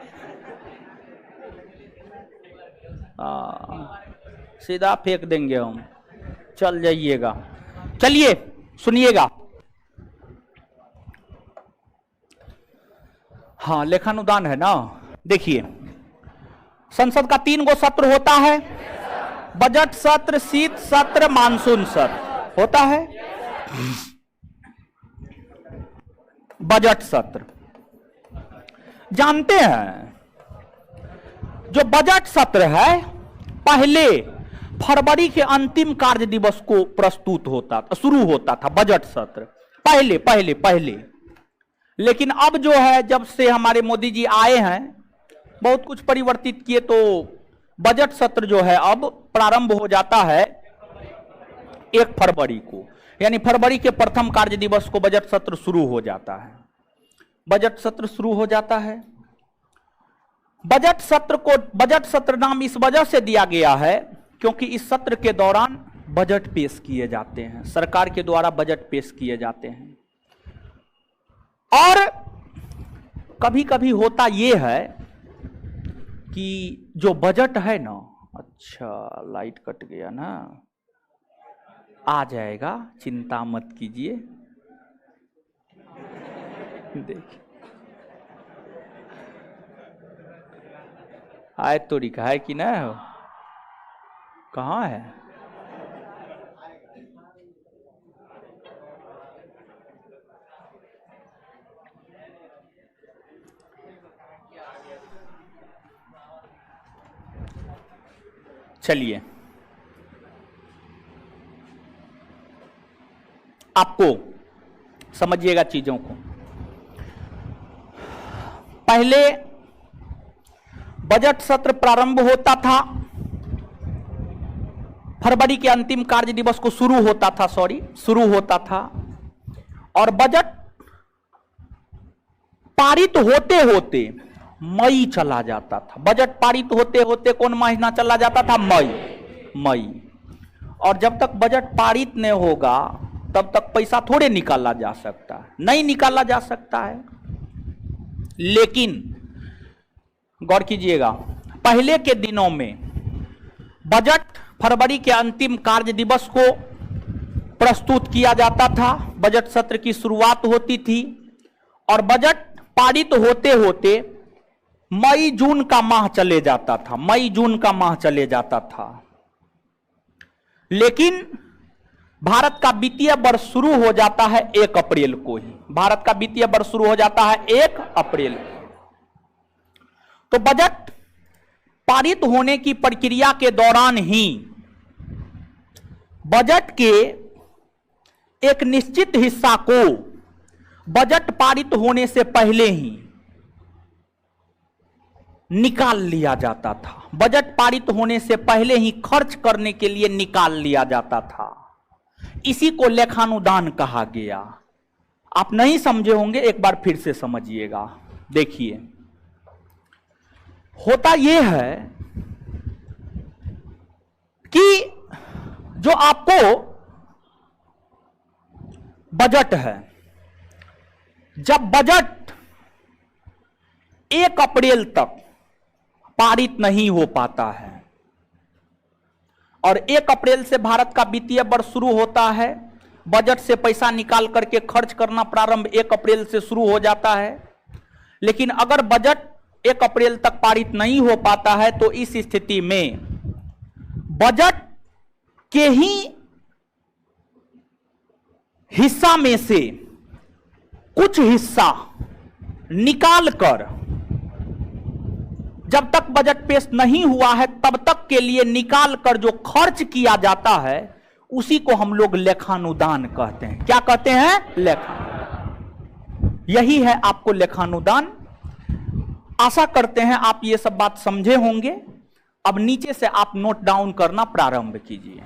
सीधा फेंक देंगे हम, चल जाइएगा। चलिए सुनिएगा। हाँ, लेखानुदान है ना। देखिए, संसद का 3 गो सत्र होता है, बजट सत्र, शीत सत्र, मानसून सत्र होता है। बजट सत्र जानते हैं, जो बजट सत्र है पहले फरवरी के अंतिम कार्य दिवस को प्रस्तुत होता था, शुरू होता था बजट सत्र पहले पहले पहले। लेकिन अब जो है, जब से हमारे मोदी जी आए हैं, बहुत कुछ परिवर्तित किए, तो बजट सत्र जो है अब प्रारंभ हो जाता है 1 फरवरी को। यानी फरवरी के प्रथम कार्य दिवस को बजट सत्र शुरू हो जाता है। बजट सत्र शुरू हो जाता है। बजट सत्र को बजट सत्र नाम इस वजह से दिया गया है क्योंकि इस सत्र के दौरान बजट पेश किए जाते हैं, सरकार के द्वारा बजट पेश किए जाते हैं। और कभी कभी होता यह है कि जो बजट है ना, अच्छा लाइट कट गया ना, आ जाएगा, चिंता मत कीजिए। देखिए, आए तो लिखा है कि ना, कहाँ है? चलिए, आपको समझिएगा चीजों को। पहले बजट सत्र प्रारंभ होता था, फरवरी के अंतिम कार्य दिवस को शुरू होता था, और बजट पारित होते होते मई चला जाता था। बजट पारित होते होते कौन महीना चला जाता था? मई। और जब तक बजट पारित नहीं होगा तब तक पैसा थोड़े निकाला जा सकता है, नहीं निकाला जा सकता है। लेकिन गौर कीजिएगा, पहले के दिनों में बजट फरवरी के अंतिम कार्य दिवस को प्रस्तुत किया जाता था, बजट सत्र की शुरुआत होती थी, और बजट पारित होते होते मई जून का माह चले जाता था। लेकिन भारत का वित्तीय वर्ष शुरू हो जाता है 1 अप्रैल को ही। भारत का वित्तीय वर्ष शुरू हो जाता है 1 अप्रैल को। तो बजट पारित होने की प्रक्रिया के दौरान ही बजट के एक निश्चित हिस्सा को बजट पारित होने से पहले ही निकाल लिया जाता था। बजट पारित होने से पहले ही खर्च करने के लिए निकाल लिया जाता था। इसी को लेखानुदान कहा गया। आप नहीं समझे होंगे, एक बार फिर से समझिएगा। देखिए, होता यह है कि जो आपको बजट है, जब बजट 1 अप्रैल तक पारित नहीं हो पाता है और 1 अप्रैल से भारत का वित्तीय वर्ष शुरू होता है, बजट से पैसा निकाल करके खर्च करना प्रारंभ 1 अप्रैल से शुरू हो जाता है, लेकिन अगर बजट 1 अप्रैल तक पारित नहीं हो पाता है तो इस स्थिति में बजट के ही हिस्सा में से कुछ हिस्सा निकाल कर, जब तक बजट पेश नहीं हुआ है तब तक के लिए निकाल कर जो खर्च किया जाता है उसी को हम लोग लेखानुदान कहते हैं। क्या कहते हैं? लेखानुदान। यही है आपको लेखानुदान। आशा करते हैं आप ये सब बात समझे होंगे। अब नीचे से आप नोट डाउन करना प्रारंभ कीजिए।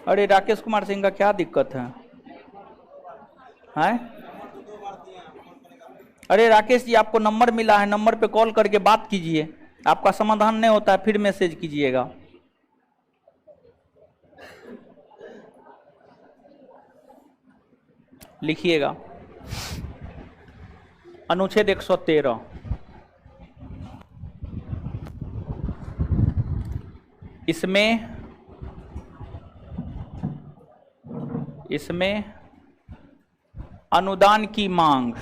अरे राकेश कुमार सिंह का क्या दिक्कत है? हैं? अरे राकेश जी, आपको नंबर मिला है, नंबर पे कॉल करके बात कीजिए। आपका समाधान नहीं होता है फिर मैसेज कीजिएगा। लिखिएगा अनुच्छेद 113। इसमें अनुदान की मांग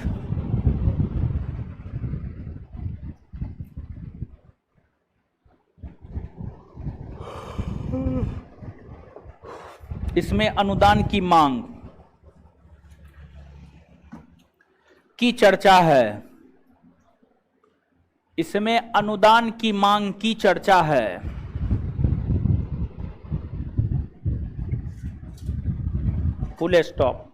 की चर्चा है। इसमें अनुदान की मांग की चर्चा है। Full stop.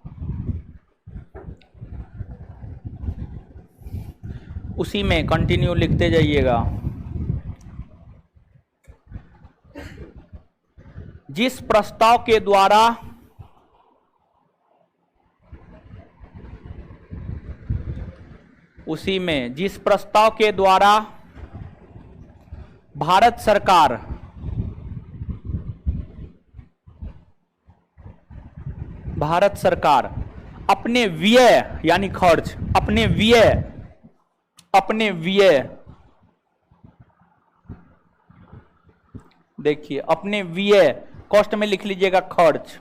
उसी में कंटिन्यू लिखते जाइएगा। जिस प्रस्ताव के द्वारा जिस प्रस्ताव के द्वारा भारत सरकार अपने व्यय यानी खर्च, अपने व्यय देखिए, अपने व्यय कॉस्ट में लिख लीजिएगा खर्च।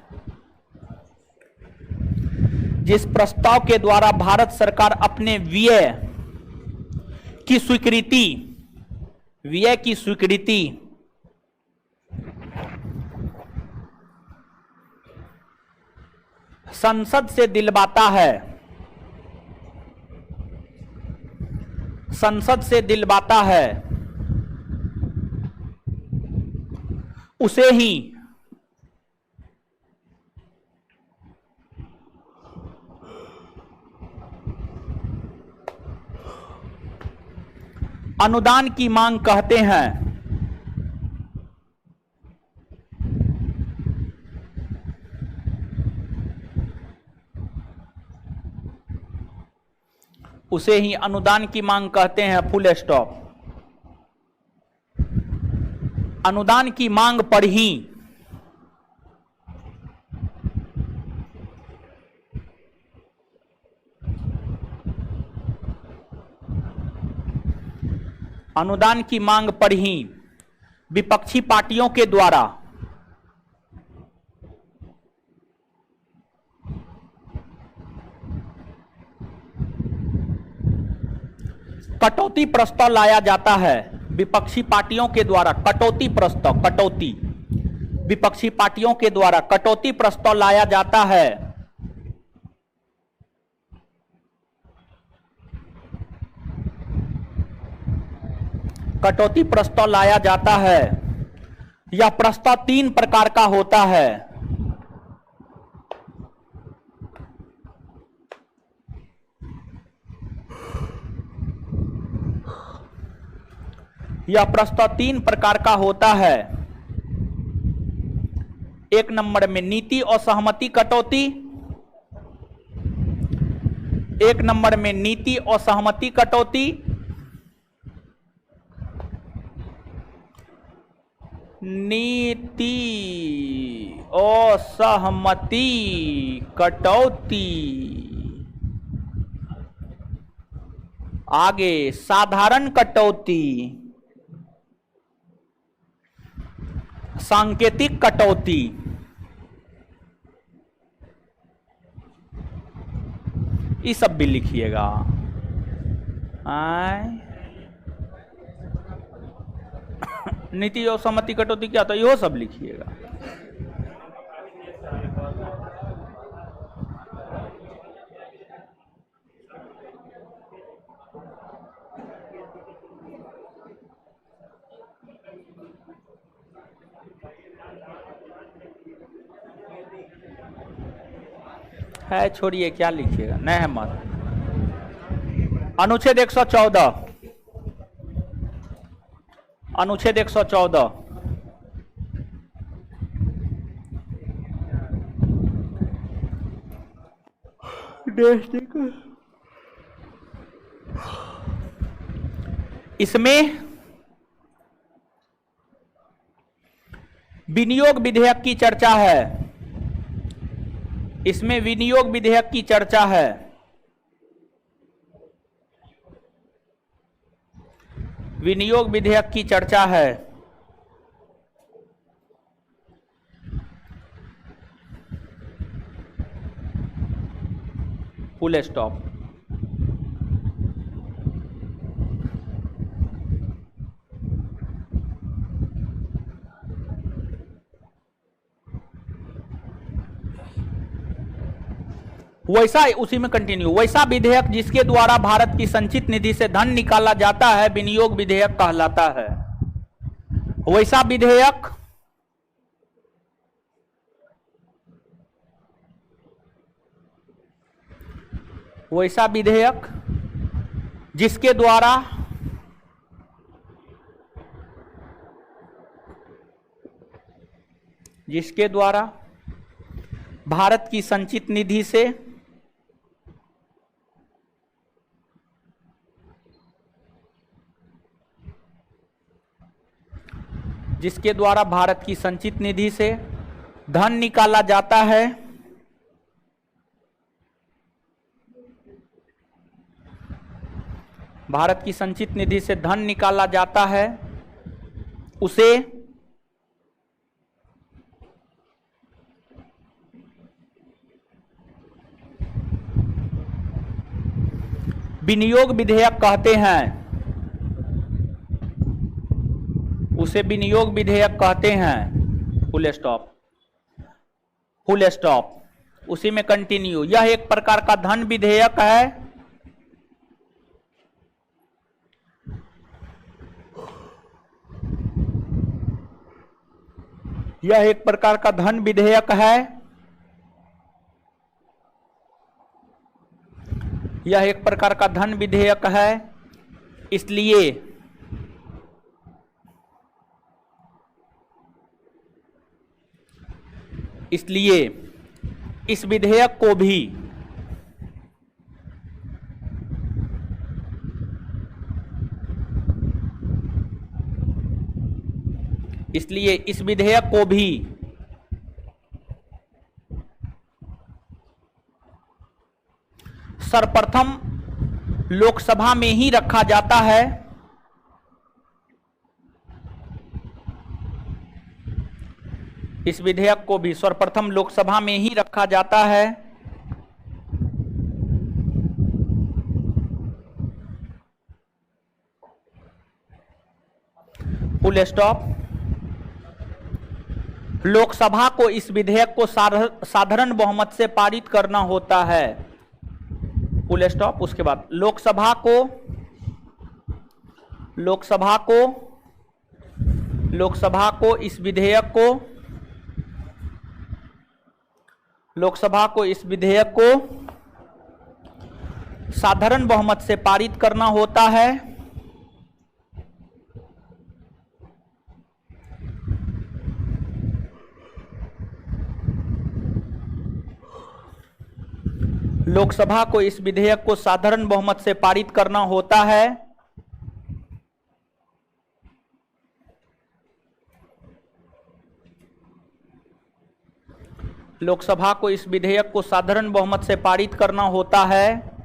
जिस प्रस्ताव के द्वारा भारत सरकार अपने व्यय की स्वीकृति संसद से दिलवाता है, उसे ही अनुदान की मांग कहते हैं। उसे ही अनुदान की मांग कहते हैं। Full stop. अनुदान की मांग पर ही विपक्षी पार्टियों के द्वारा कटौती प्रस्ताव लाया जाता है विपक्षी पार्टियों के द्वारा। कटौती प्रस्ताव, कटौती, विपक्षी पार्टियों के द्वारा कटौती प्रस्ताव लाया जाता है। कटौती प्रस्ताव लाया जाता है। यह प्रस्ताव 3 प्रकार का होता है। यह प्रस्ताव 3 प्रकार का होता है। 1 नंबर में नीति और सहमति कटौती। 1 नंबर में नीति और सहमति कटौती। नीति और सहमति कटौती। आगे साधारण कटौती, सांकेतिक कटौती। ये सब भी लिखिएगा। नीति और सहमति कटौती क्या, तो यो सब लिखिएगा। है छोड़िए, क्या लिखिएगा, नहीं है मत। अनुच्छेद 114, अनुच्छेद 114 इसमें विनियोग विधेयक की चर्चा है। इसमें विनियोग विधेयक की चर्चा है। विनियोग विधेयक की चर्चा है। Full stop. वैसा, उसी में कंटिन्यू, वैसा विधेयक जिसके द्वारा भारत की संचित निधि से धन निकाला जाता है विनियोग विधेयक कहलाता है। वैसा विधेयक जिसके द्वारा भारत की संचित निधि से धन निकाला जाता है, भारत की संचित निधि से धन निकाला जाता है, उसे विनियोग विधेयक कहते हैं। उसे विनियोग विधेयक कहते हैं। Full stop, full stop. उसी में कंटिन्यू। यह एक प्रकार का धन विधेयक है। यह एक प्रकार का धन विधेयक है। यह एक प्रकार का धन विधेयक है। इसलिए इस विधेयक को भी सर्वप्रथम लोकसभा में ही रखा जाता है। इस विधेयक को भी सर्वप्रथम लोकसभा में ही रखा जाता है। Full stop. लोकसभा को इस विधेयक को साधारण बहुमत से पारित करना होता है, फुल स्टॉप। उसके बाद लोकसभा को इस विधेयक को साधारण बहुमत से पारित करना होता है। लोकसभा को इस विधेयक को साधारण बहुमत से पारित करना होता है। लोकसभा को इस विधेयक को साधारण बहुमत से पारित करना होता है।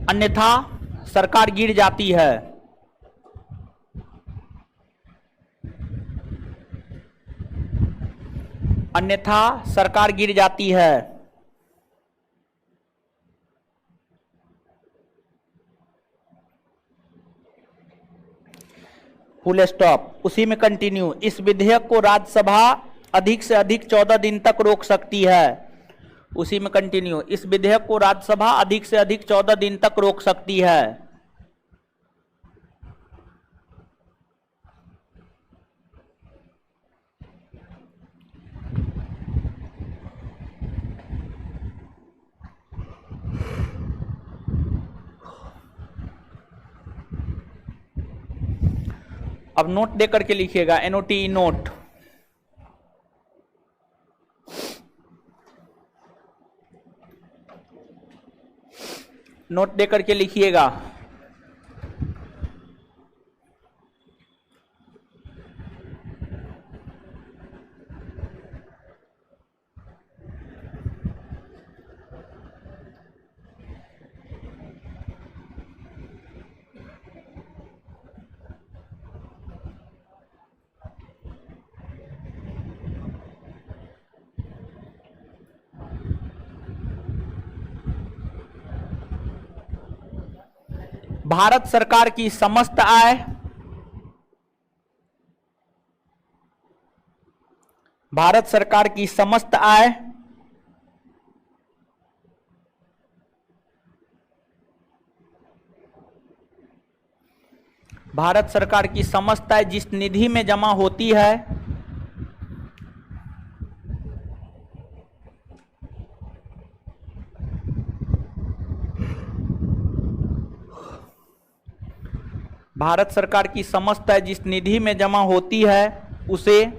अन्यथा सरकार गिर जाती है। अन्यथा सरकार गिर जाती है। Full stop. उसी में कंटिन्यू। इस विधेयक को राज्यसभा अधिक से अधिक 14 दिन तक रोक सकती है। उसी में कंटिन्यू। इस विधेयक को राज्यसभा अधिक से अधिक 14 दिन तक रोक सकती है। अब नोट दे करके लिखिएगा, एनओटी नोट। नोट दे करके लिखिएगा। भारत सरकार की समस्त आय भारत सरकार की समस्त आय भारत सरकार की समस्त आय जिस निधि में जमा होती है भारत सरकार की समस्त आय जिस निधि में जमा होती है उसे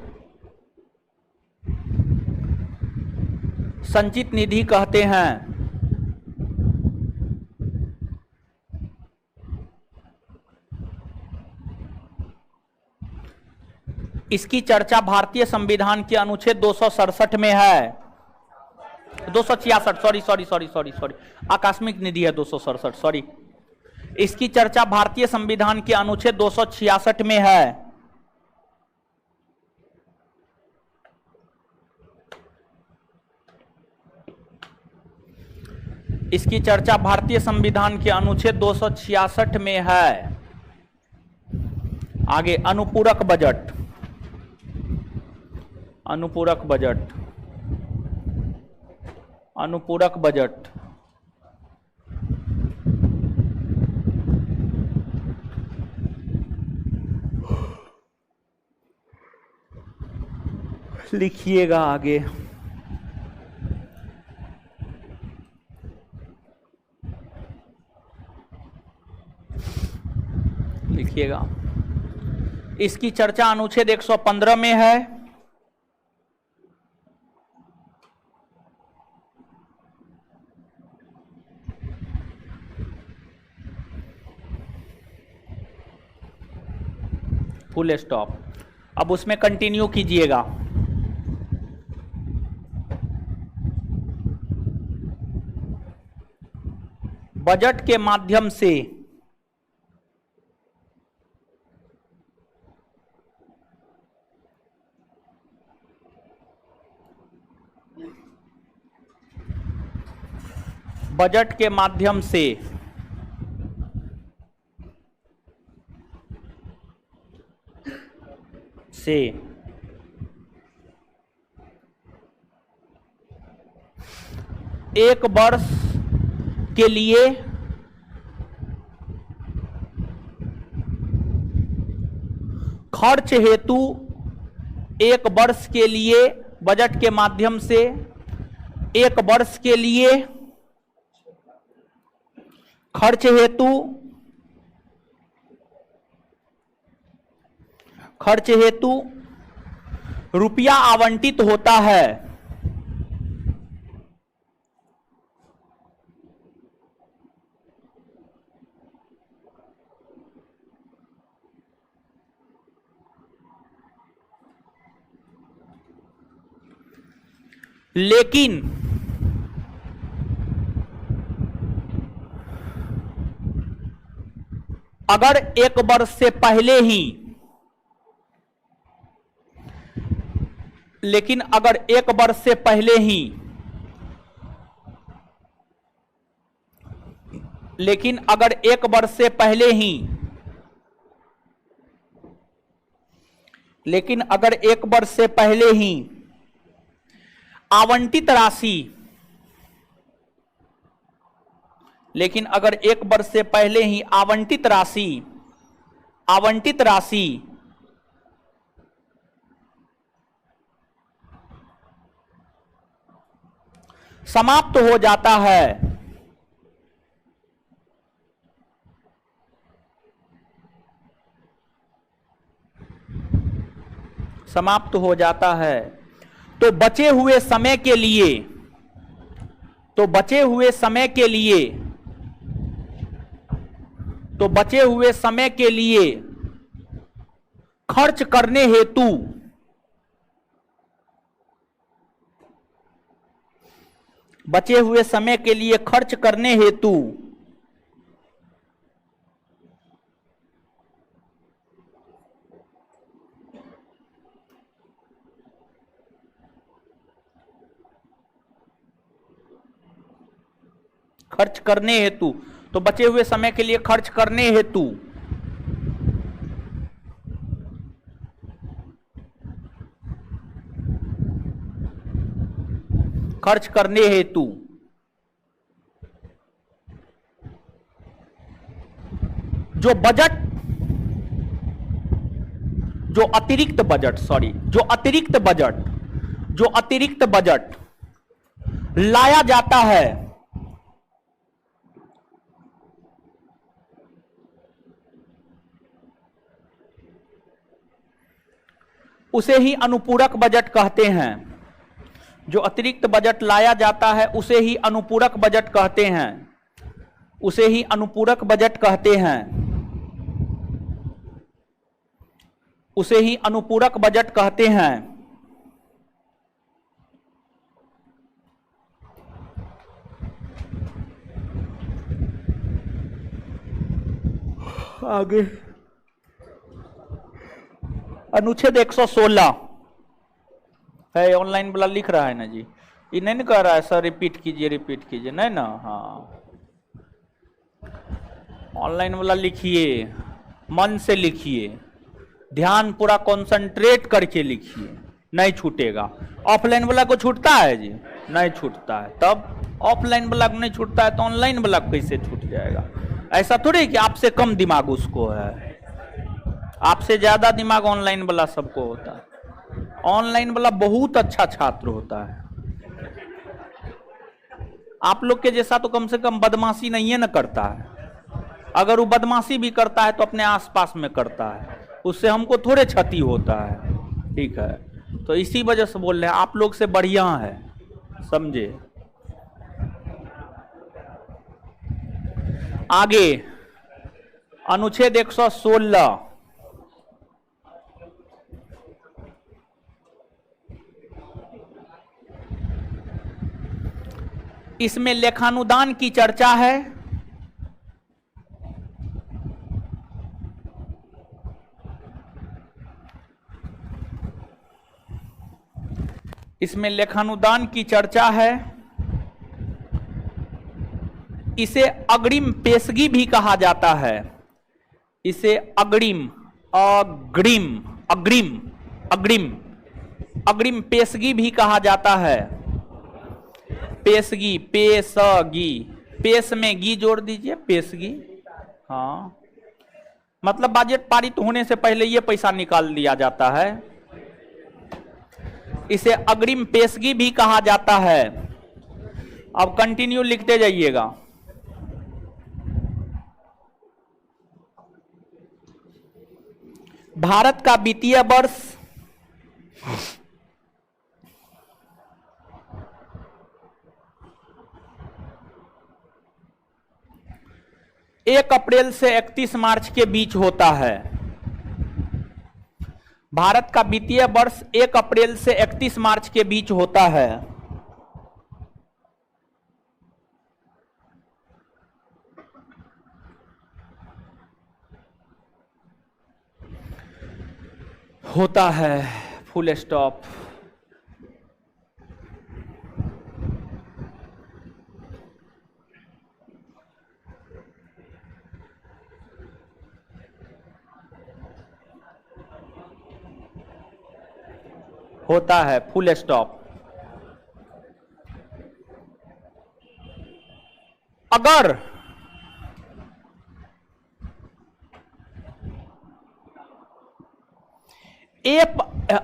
संचित निधि कहते हैं। इसकी चर्चा भारतीय संविधान के अनुच्छेद 267 में है। 266 सॉरी आकस्मिक निधि है 267 सॉरी। इसकी चर्चा भारतीय संविधान के अनुच्छेद 266 में है। इसकी चर्चा भारतीय संविधान के अनुच्छेद 266 में है। आगे अनुपूरक बजट। अनुपूरक बजट। अनुपूरक बजट लिखिएगा आगे। लिखिएगा। इसकी चर्चा अनुच्छेद 115 में है। Full stop. अब उसमें कंटिन्यू कीजिएगा। बजट के माध्यम से बजट के माध्यम से एक वर्ष के लिए खर्च हेतु, एक वर्ष के लिए बजट के माध्यम से एक वर्ष के लिए खर्च हेतु रुपया आवंटित होता है। लेकिन अगर एक वर्ष से पहले ही लेकिन अगर एक वर्ष से पहले ही लेकिन अगर एक वर्ष से पहले ही लेकिन अगर एक वर्ष से पहले ही आवंटित राशि लेकिन अगर एक वर्ष से पहले ही आवंटित राशि समाप्त हो जाता है, समाप्त हो जाता है, तो बचे हुए समय के लिए तो बचे हुए समय के लिए खर्च करने हेतु बचे हुए समय के लिए खर्च करने हेतु खर्च करने हेतु तो बचे हुए समय के लिए खर्च करने हेतु खर्च करने हेतु जो अतिरिक्त बजट लाया जाता है, उसे ही अनुपूरक बजट कहते हैं। जो अतिरिक्त बजट लाया जाता है उसे ही अनुपूरक बजट कहते हैं, उसे ही अनुपूरक बजट कहते हैं, उसे ही अनुपूरक बजट कहते हैं। आगे अनुच्छेद 116 है, ऑनलाइन वाला लिख रहा है ना जी, ये नहीं कह रहा है सर रिपीट कीजिए, नहीं ना। हाँ, ऑनलाइन वाला लिखिए, मन से लिखिए, ध्यान पूरा कंसंट्रेट करके लिखिए, नहीं छूटेगा। ऑफलाइन वाला को छूटता है जी, नहीं छूटता है। तब ऑफलाइन वाला को नहीं छूटता है तो ऑनलाइन वाला कैसे छूट जाएगा? ऐसा थोड़ी कि आपसे कम दिमाग उसको है, आपसे ज्यादा दिमाग ऑनलाइन वाला सबको होता है। ऑनलाइन वाला बहुत अच्छा छात्र होता है, आप लोग के जैसा तो कम से कम बदमाशी नहीं है ना करता है। अगर वो बदमाशी भी करता है तो अपने आसपास में करता है, उससे हमको थोड़े क्षति होता है। ठीक है, तो इसी वजह से बोल रहे हैं आप लोग से बढ़िया है, समझे। आगे अनुच्छेद 116 इसमें लेखानुदान की चर्चा है। इसमें लेखानुदान की चर्चा है। इसे अग्रिम पेशगी भी कहा जाता है। इसे अग्रिम अग्रिम अग्रिम अग्रिम अग्रिम पेशगी भी कहा जाता है। पेशगी पेशगी, पेश में गी जोड़ दीजिए, पेशगी। हाँ, मतलब बजट पारित होने से पहले ये पैसा निकाल लिया जाता है। इसे अग्रिम पेशगी भी कहा जाता है। अब कंटिन्यू लिखते जाइएगा। भारत का वित्तीय वर्ष एक अप्रैल से 31 मार्च के बीच होता है। भारत का वित्तीय वर्ष 1 अप्रैल से 31 मार्च के बीच होता है। होता है, फुल स्टॉप। होता है, फुल स्टॉप। अगर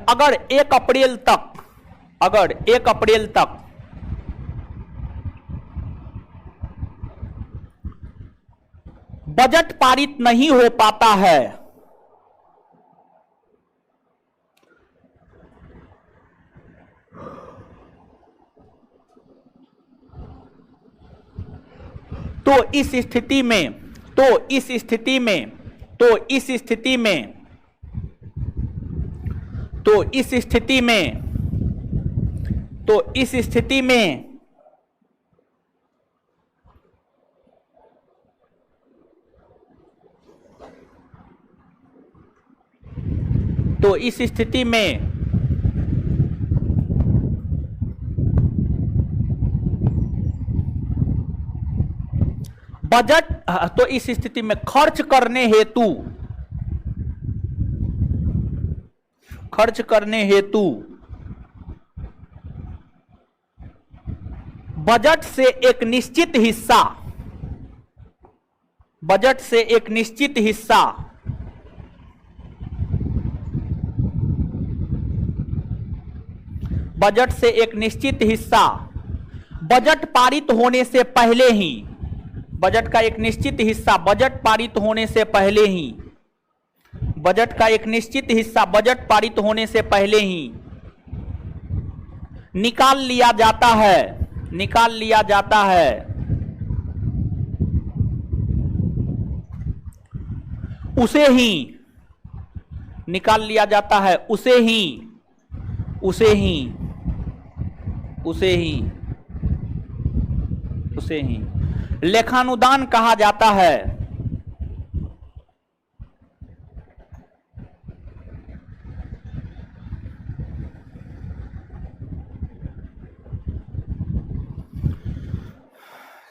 अगर 1 अप्रैल तक बजट पारित नहीं हो पाता है, तो इस स्थिति में बजट, तो इस स्थिति में खर्च करने हेतु बजट से एक निश्चित हिस्सा बजट से एक निश्चित हिस्सा बजट पारित होने से पहले ही, बजट का एक निश्चित हिस्सा बजट पारित होने से पहले ही निकाल लिया जाता है। उसे ही लेखानुदान कहा जाता है।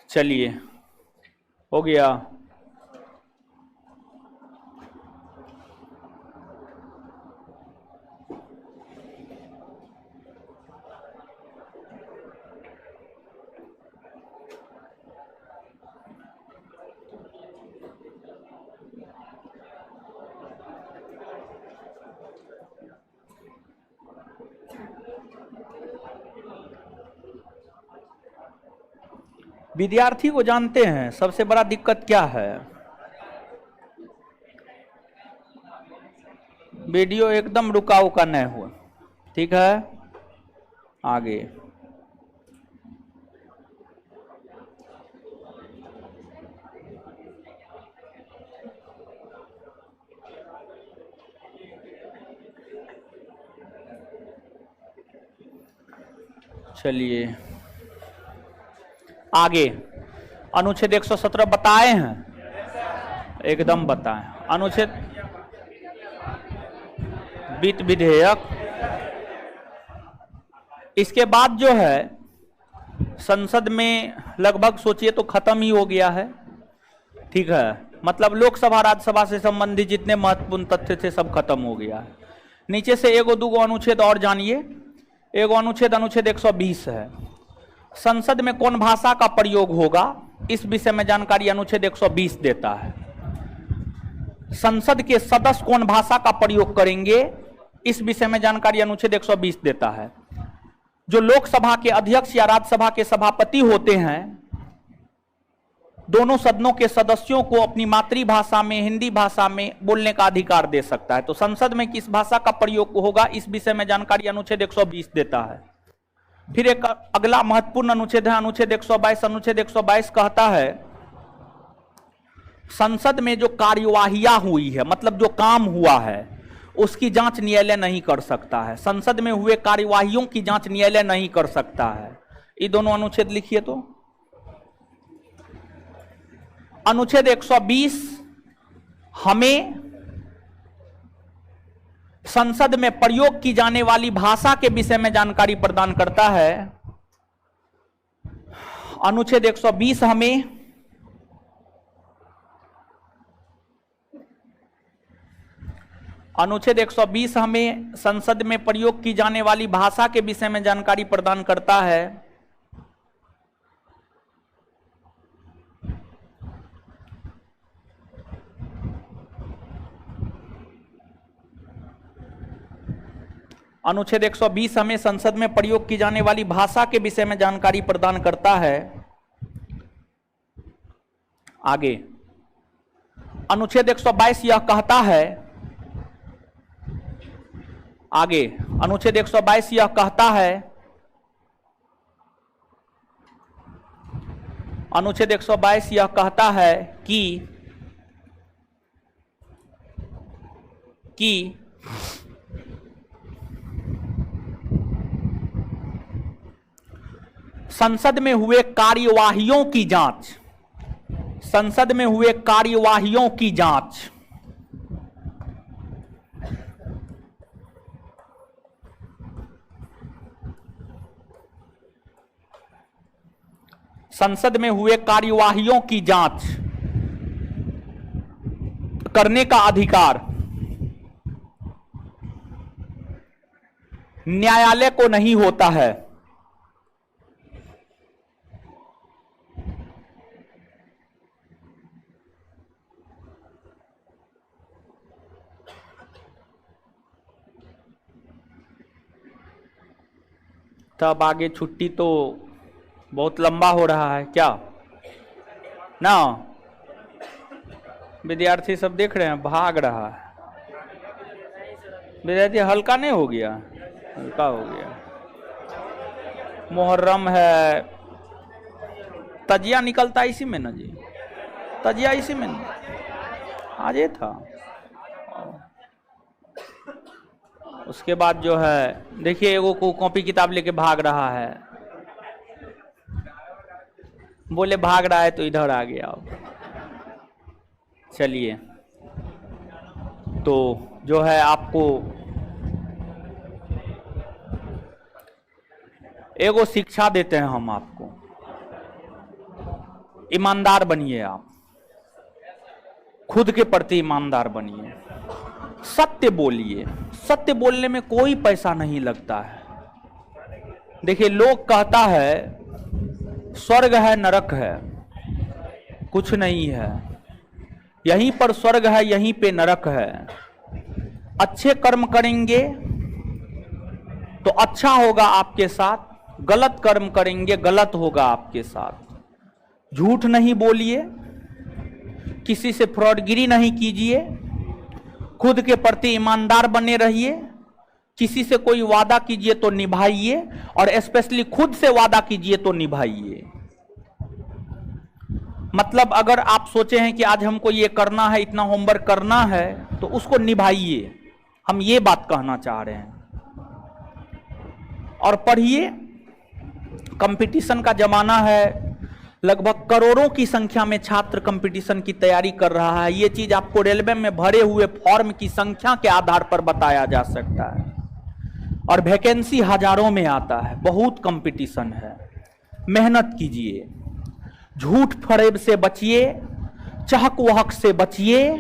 चलिए, हो गया। विद्यार्थी को जानते हैं सबसे बड़ा दिक्कत क्या है? वीडियो एकदम रुका उका नहीं हुआ, ठीक है? आगे चलिए, आगे अनुच्छेद 117 बताए हैं, एकदम बताएं। अनुच्छेद वित्त विधेयक, इसके बाद जो है संसद में लगभग सोचिए तो खत्म ही हो गया है, ठीक है। मतलब लोकसभा राज्यसभा से संबंधित जितने महत्वपूर्ण तथ्य थे सब खत्म हो गया है। नीचे से एगो दूगो अनुच्छेद और जानिए। एगो अनुच्छेद 120 है। संसद में कौन भाषा का प्रयोग होगा, इस विषय में जानकारी अनुच्छेद 120 देता है। संसद के सदस्य कौन भाषा का प्रयोग करेंगे, इस विषय में जानकारी अनुच्छेद 120 देता है। जो लोकसभा के अध्यक्ष या राज्यसभा के सभापति होते हैं, दोनों सदनों के सदस्यों को अपनी मातृभाषा में, हिंदी भाषा में बोलने का अधिकार दे सकता है। तो संसद में किस भाषा का प्रयोग होगा, इस विषय में जानकारी अनुच्छेद 120 देता है। फिर एक अगला महत्वपूर्ण अनुच्छेद है अनुच्छेद 122। अनुच्छेद 122 कहता है संसद में जो कार्यवाहियां हुई है, मतलब जो काम हुआ है, उसकी जांच न्यायालय नहीं कर सकता है। संसद में हुए कार्यवाहियों की जांच न्यायालय नहीं कर सकता है। ये दोनों अनुच्छेद लिखिए। तो अनुच्छेद 120 हमें संसद में प्रयोग की जाने वाली भाषा के विषय में जानकारी प्रदान करता है। अनुच्छेद 120 हमें अनुच्छेद 120 हमें संसद में प्रयोग की जाने वाली भाषा के विषय में जानकारी प्रदान करता है। अनुच्छेद 120 हमें संसद में प्रयोग की जाने वाली भाषा के विषय में जानकारी प्रदान करता है। आगे अनुच्छेद 122 यह कहता है, आगे अनुच्छेद 122 यह कहता है, अनुच्छेद 122 यह कहता है कि संसद में हुए कार्यवाहियों की जांच, संसद में हुए कार्यवाहियों की जांच संसद में हुए कार्यवाहियों की जांच करने का अधिकार न्यायालय को नहीं होता है। तब आगे छुट्टी तो बहुत लंबा हो रहा है क्या ना, विद्यार्थी सब देख रहे हैं भाग रहा है। विद्यार्थी हल्का नहीं हो गया, हल्का हो गया। मुहर्रम है, तजिया निकलता इसी में ना जी, तजिया इसी में ना, आज ये था। उसके बाद जो है देखिए एगो को कॉपी किताब लेके भाग रहा है, बोले भाग रहा है तो इधर आ गया। चलिए तो जो है आपको एगो शिक्षा देते हैं हम आपको, ईमानदार बनिए। आप खुद के प्रति ईमानदार बनिए, सत्य बोलिए। सत्य बोलने में कोई पैसा नहीं लगता है। देखिए लोग कहता है स्वर्ग है नरक है, कुछ नहीं है। यहीं पर स्वर्ग है, यहीं पे नरक है। अच्छे कर्म करेंगे तो अच्छा होगा आपके साथ, गलत कर्म करेंगे गलत होगा आपके साथ। झूठ नहीं बोलिए, किसी से फ्रॉडगिरी नहीं कीजिए, खुद के प्रति ईमानदार बने रहिए। किसी से कोई वादा कीजिए तो निभाइए, और स्पेशली खुद से वादा कीजिए तो निभाइए। मतलब अगर आप सोचे हैं कि आज हमको ये करना है, इतना होमवर्क करना है, तो उसको निभाइए। हम ये बात कहना चाह रहे हैं। और पढ़िए, कंपटीशन का जमाना है, लगभग करोड़ों की संख्या में छात्र कंपटीशन की तैयारी कर रहा है। ये चीज आपको रेलवे में भरे हुए फॉर्म की संख्या के आधार पर बताया जा सकता है। और वैकेंसी हजारों में आता है, बहुत कंपटीशन है। मेहनत कीजिए, झूठ फरेब से बचिए, चहक वहक से बचिए,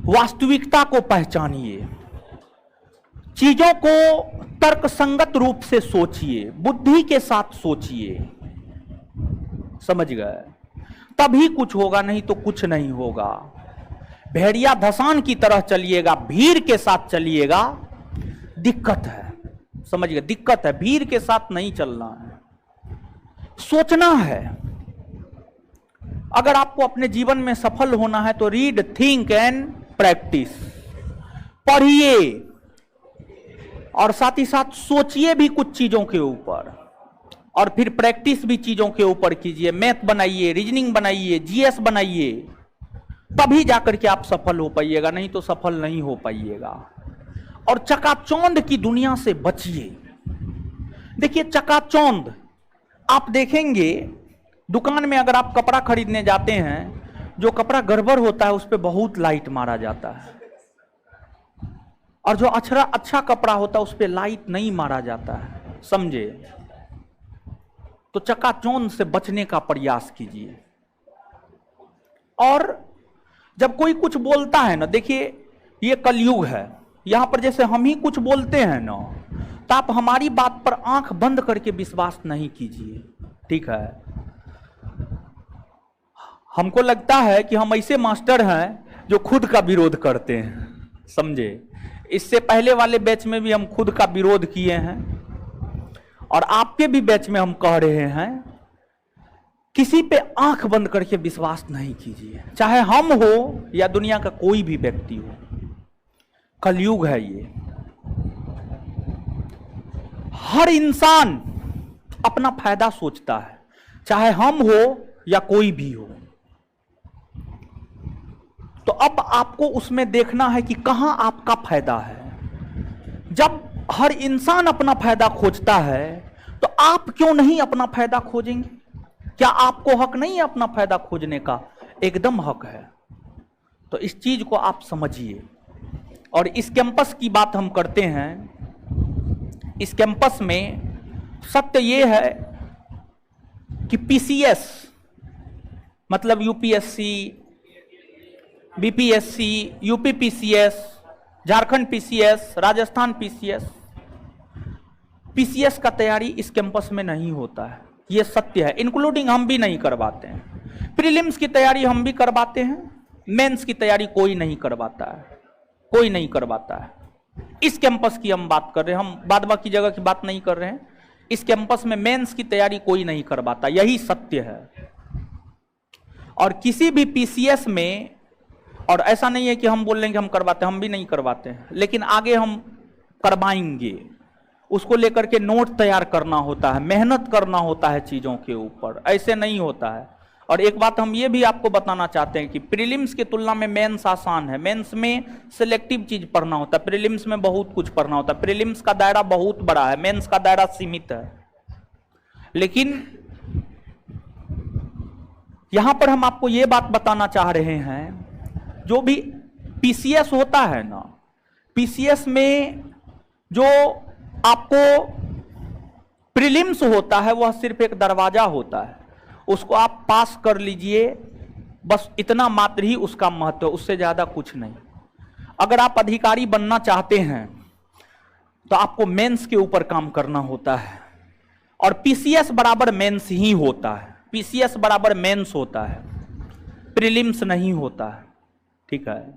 वास्तविकता को पहचानिए, चीजों को तर्कसंगत रूप से सोचिए, बुद्धि के साथ सोचिए, समझ गए? तभी कुछ होगा, नहीं तो कुछ नहीं होगा। भेड़िया धसान की तरह चलिएगा, भीड़ के साथ चलिएगा, दिक्कत है, समझ गए? दिक्कत है, भीड़ के साथ नहीं चलना है, सोचना है। अगर आपको अपने जीवन में सफल होना है तो रीड, थिंक एंड प्रैक्टिस, पढ़िए और साथ ही साथ सोचिए भी कुछ चीजों के ऊपर, और फिर प्रैक्टिस भी चीजों के ऊपर कीजिए। मैथ बनाइए, रीजनिंग बनाइए, जीएस बनाइए, तभी जाकर के आप सफल हो पाइएगा, नहीं तो सफल नहीं हो पाइएगा। और चकाचौंध की दुनिया से बचिए। देखिए चकाचौंध, आप देखेंगे दुकान में अगर आप कपड़ा खरीदने जाते हैं, जो कपड़ा गड़बड़ होता है उस पर बहुत लाइट मारा जाता है, और जो अच्छा कपड़ा होता है उस पर लाइट नहीं मारा जाता है, समझे? तो चकाचौंध से बचने का प्रयास कीजिए। और जब कोई कुछ बोलता है ना, देखिए ये कलयुग है, यहां पर जैसे हम ही कुछ बोलते हैं ना, तो आप हमारी बात पर आंख बंद करके विश्वास नहीं कीजिए, ठीक है? हमको लगता है कि हम ऐसे मास्टर हैं जो खुद का विरोध करते हैं, समझे? इससे पहले वाले बैच में भी हम खुद का विरोध किए हैं, और आपके भी बैच में हम कह रहे हैं, किसी पे आंख बंद करके विश्वास नहीं कीजिए, चाहे हम हो या दुनिया का कोई भी व्यक्ति हो। कलयुग है ये। हर इंसान अपना फायदा सोचता है, चाहे हम हो या कोई भी हो। तो अब आपको उसमें देखना है कि कहां आपका फायदा है। जब हर इंसान अपना फायदा खोजता है, तो आप क्यों नहीं अपना फायदा खोजेंगे? क्या आपको हक नहीं है अपना फायदा खोजने का? एकदम हक है। तो इस चीज को आप समझिए। और इस कैंपस की बात हम करते हैं, इस कैंपस में सत्य ये है कि पीसीएस मतलब UPSC, BPSC, UP PCS, Jharkhand PCS, Rajasthan PCS, PCS का तैयारी इस कैंपस में नहीं होता है, ये सत्य है। इंक्लूडिंग हम भी नहीं करवाते हैं। प्रीलिम्स की तैयारी हम भी करवाते हैं, मेंस की तैयारी कोई नहीं करवाता है, कोई नहीं करवाता है। इस कैंपस की हम बात कर रहे हैं, हम बाद बाकी जगह की बात नहीं कर रहे हैं। इस कैंपस में मेंस की तैयारी कोई नहीं करवाता, यही सत्य है। और किसी भी पीसीएस में, और ऐसा नहीं है कि हम बोल रहे हैं कि हम करवाते हैं, हम भी नहीं करवाते हैं, लेकिन आगे हम करवाएंगे। उसको लेकर के नोट तैयार करना होता है, मेहनत करना होता है चीजों के ऊपर, ऐसे नहीं होता है। और एक बात हम ये भी आपको बताना चाहते हैं कि प्रीलिम्स की तुलना में मेंस आसान है। मेंस में सिलेक्टिव चीज पढ़ना होता है, प्रीलिम्स में बहुत कुछ पढ़ना होता है। प्रीलिम्स का दायरा बहुत बड़ा है, मेंस का दायरा सीमित है। लेकिन यहां पर हम आपको ये बात बताना चाह रहे हैं, जो भी पीसीएस होता है ना, पीसीएस में जो आपको प्रीलिम्स होता है वह सिर्फ एक दरवाजा होता है, उसको आप पास कर लीजिए, बस इतना मात्र ही उसका महत्व, उससे ज्यादा कुछ नहीं। अगर आप अधिकारी बनना चाहते हैं तो आपको मेंस के ऊपर काम करना होता है, और पीसीएस बराबर मेंस ही होता है, पीसीएस बराबर मेंस होता है, प्रीलिम्स नहीं होता है, ठीक है।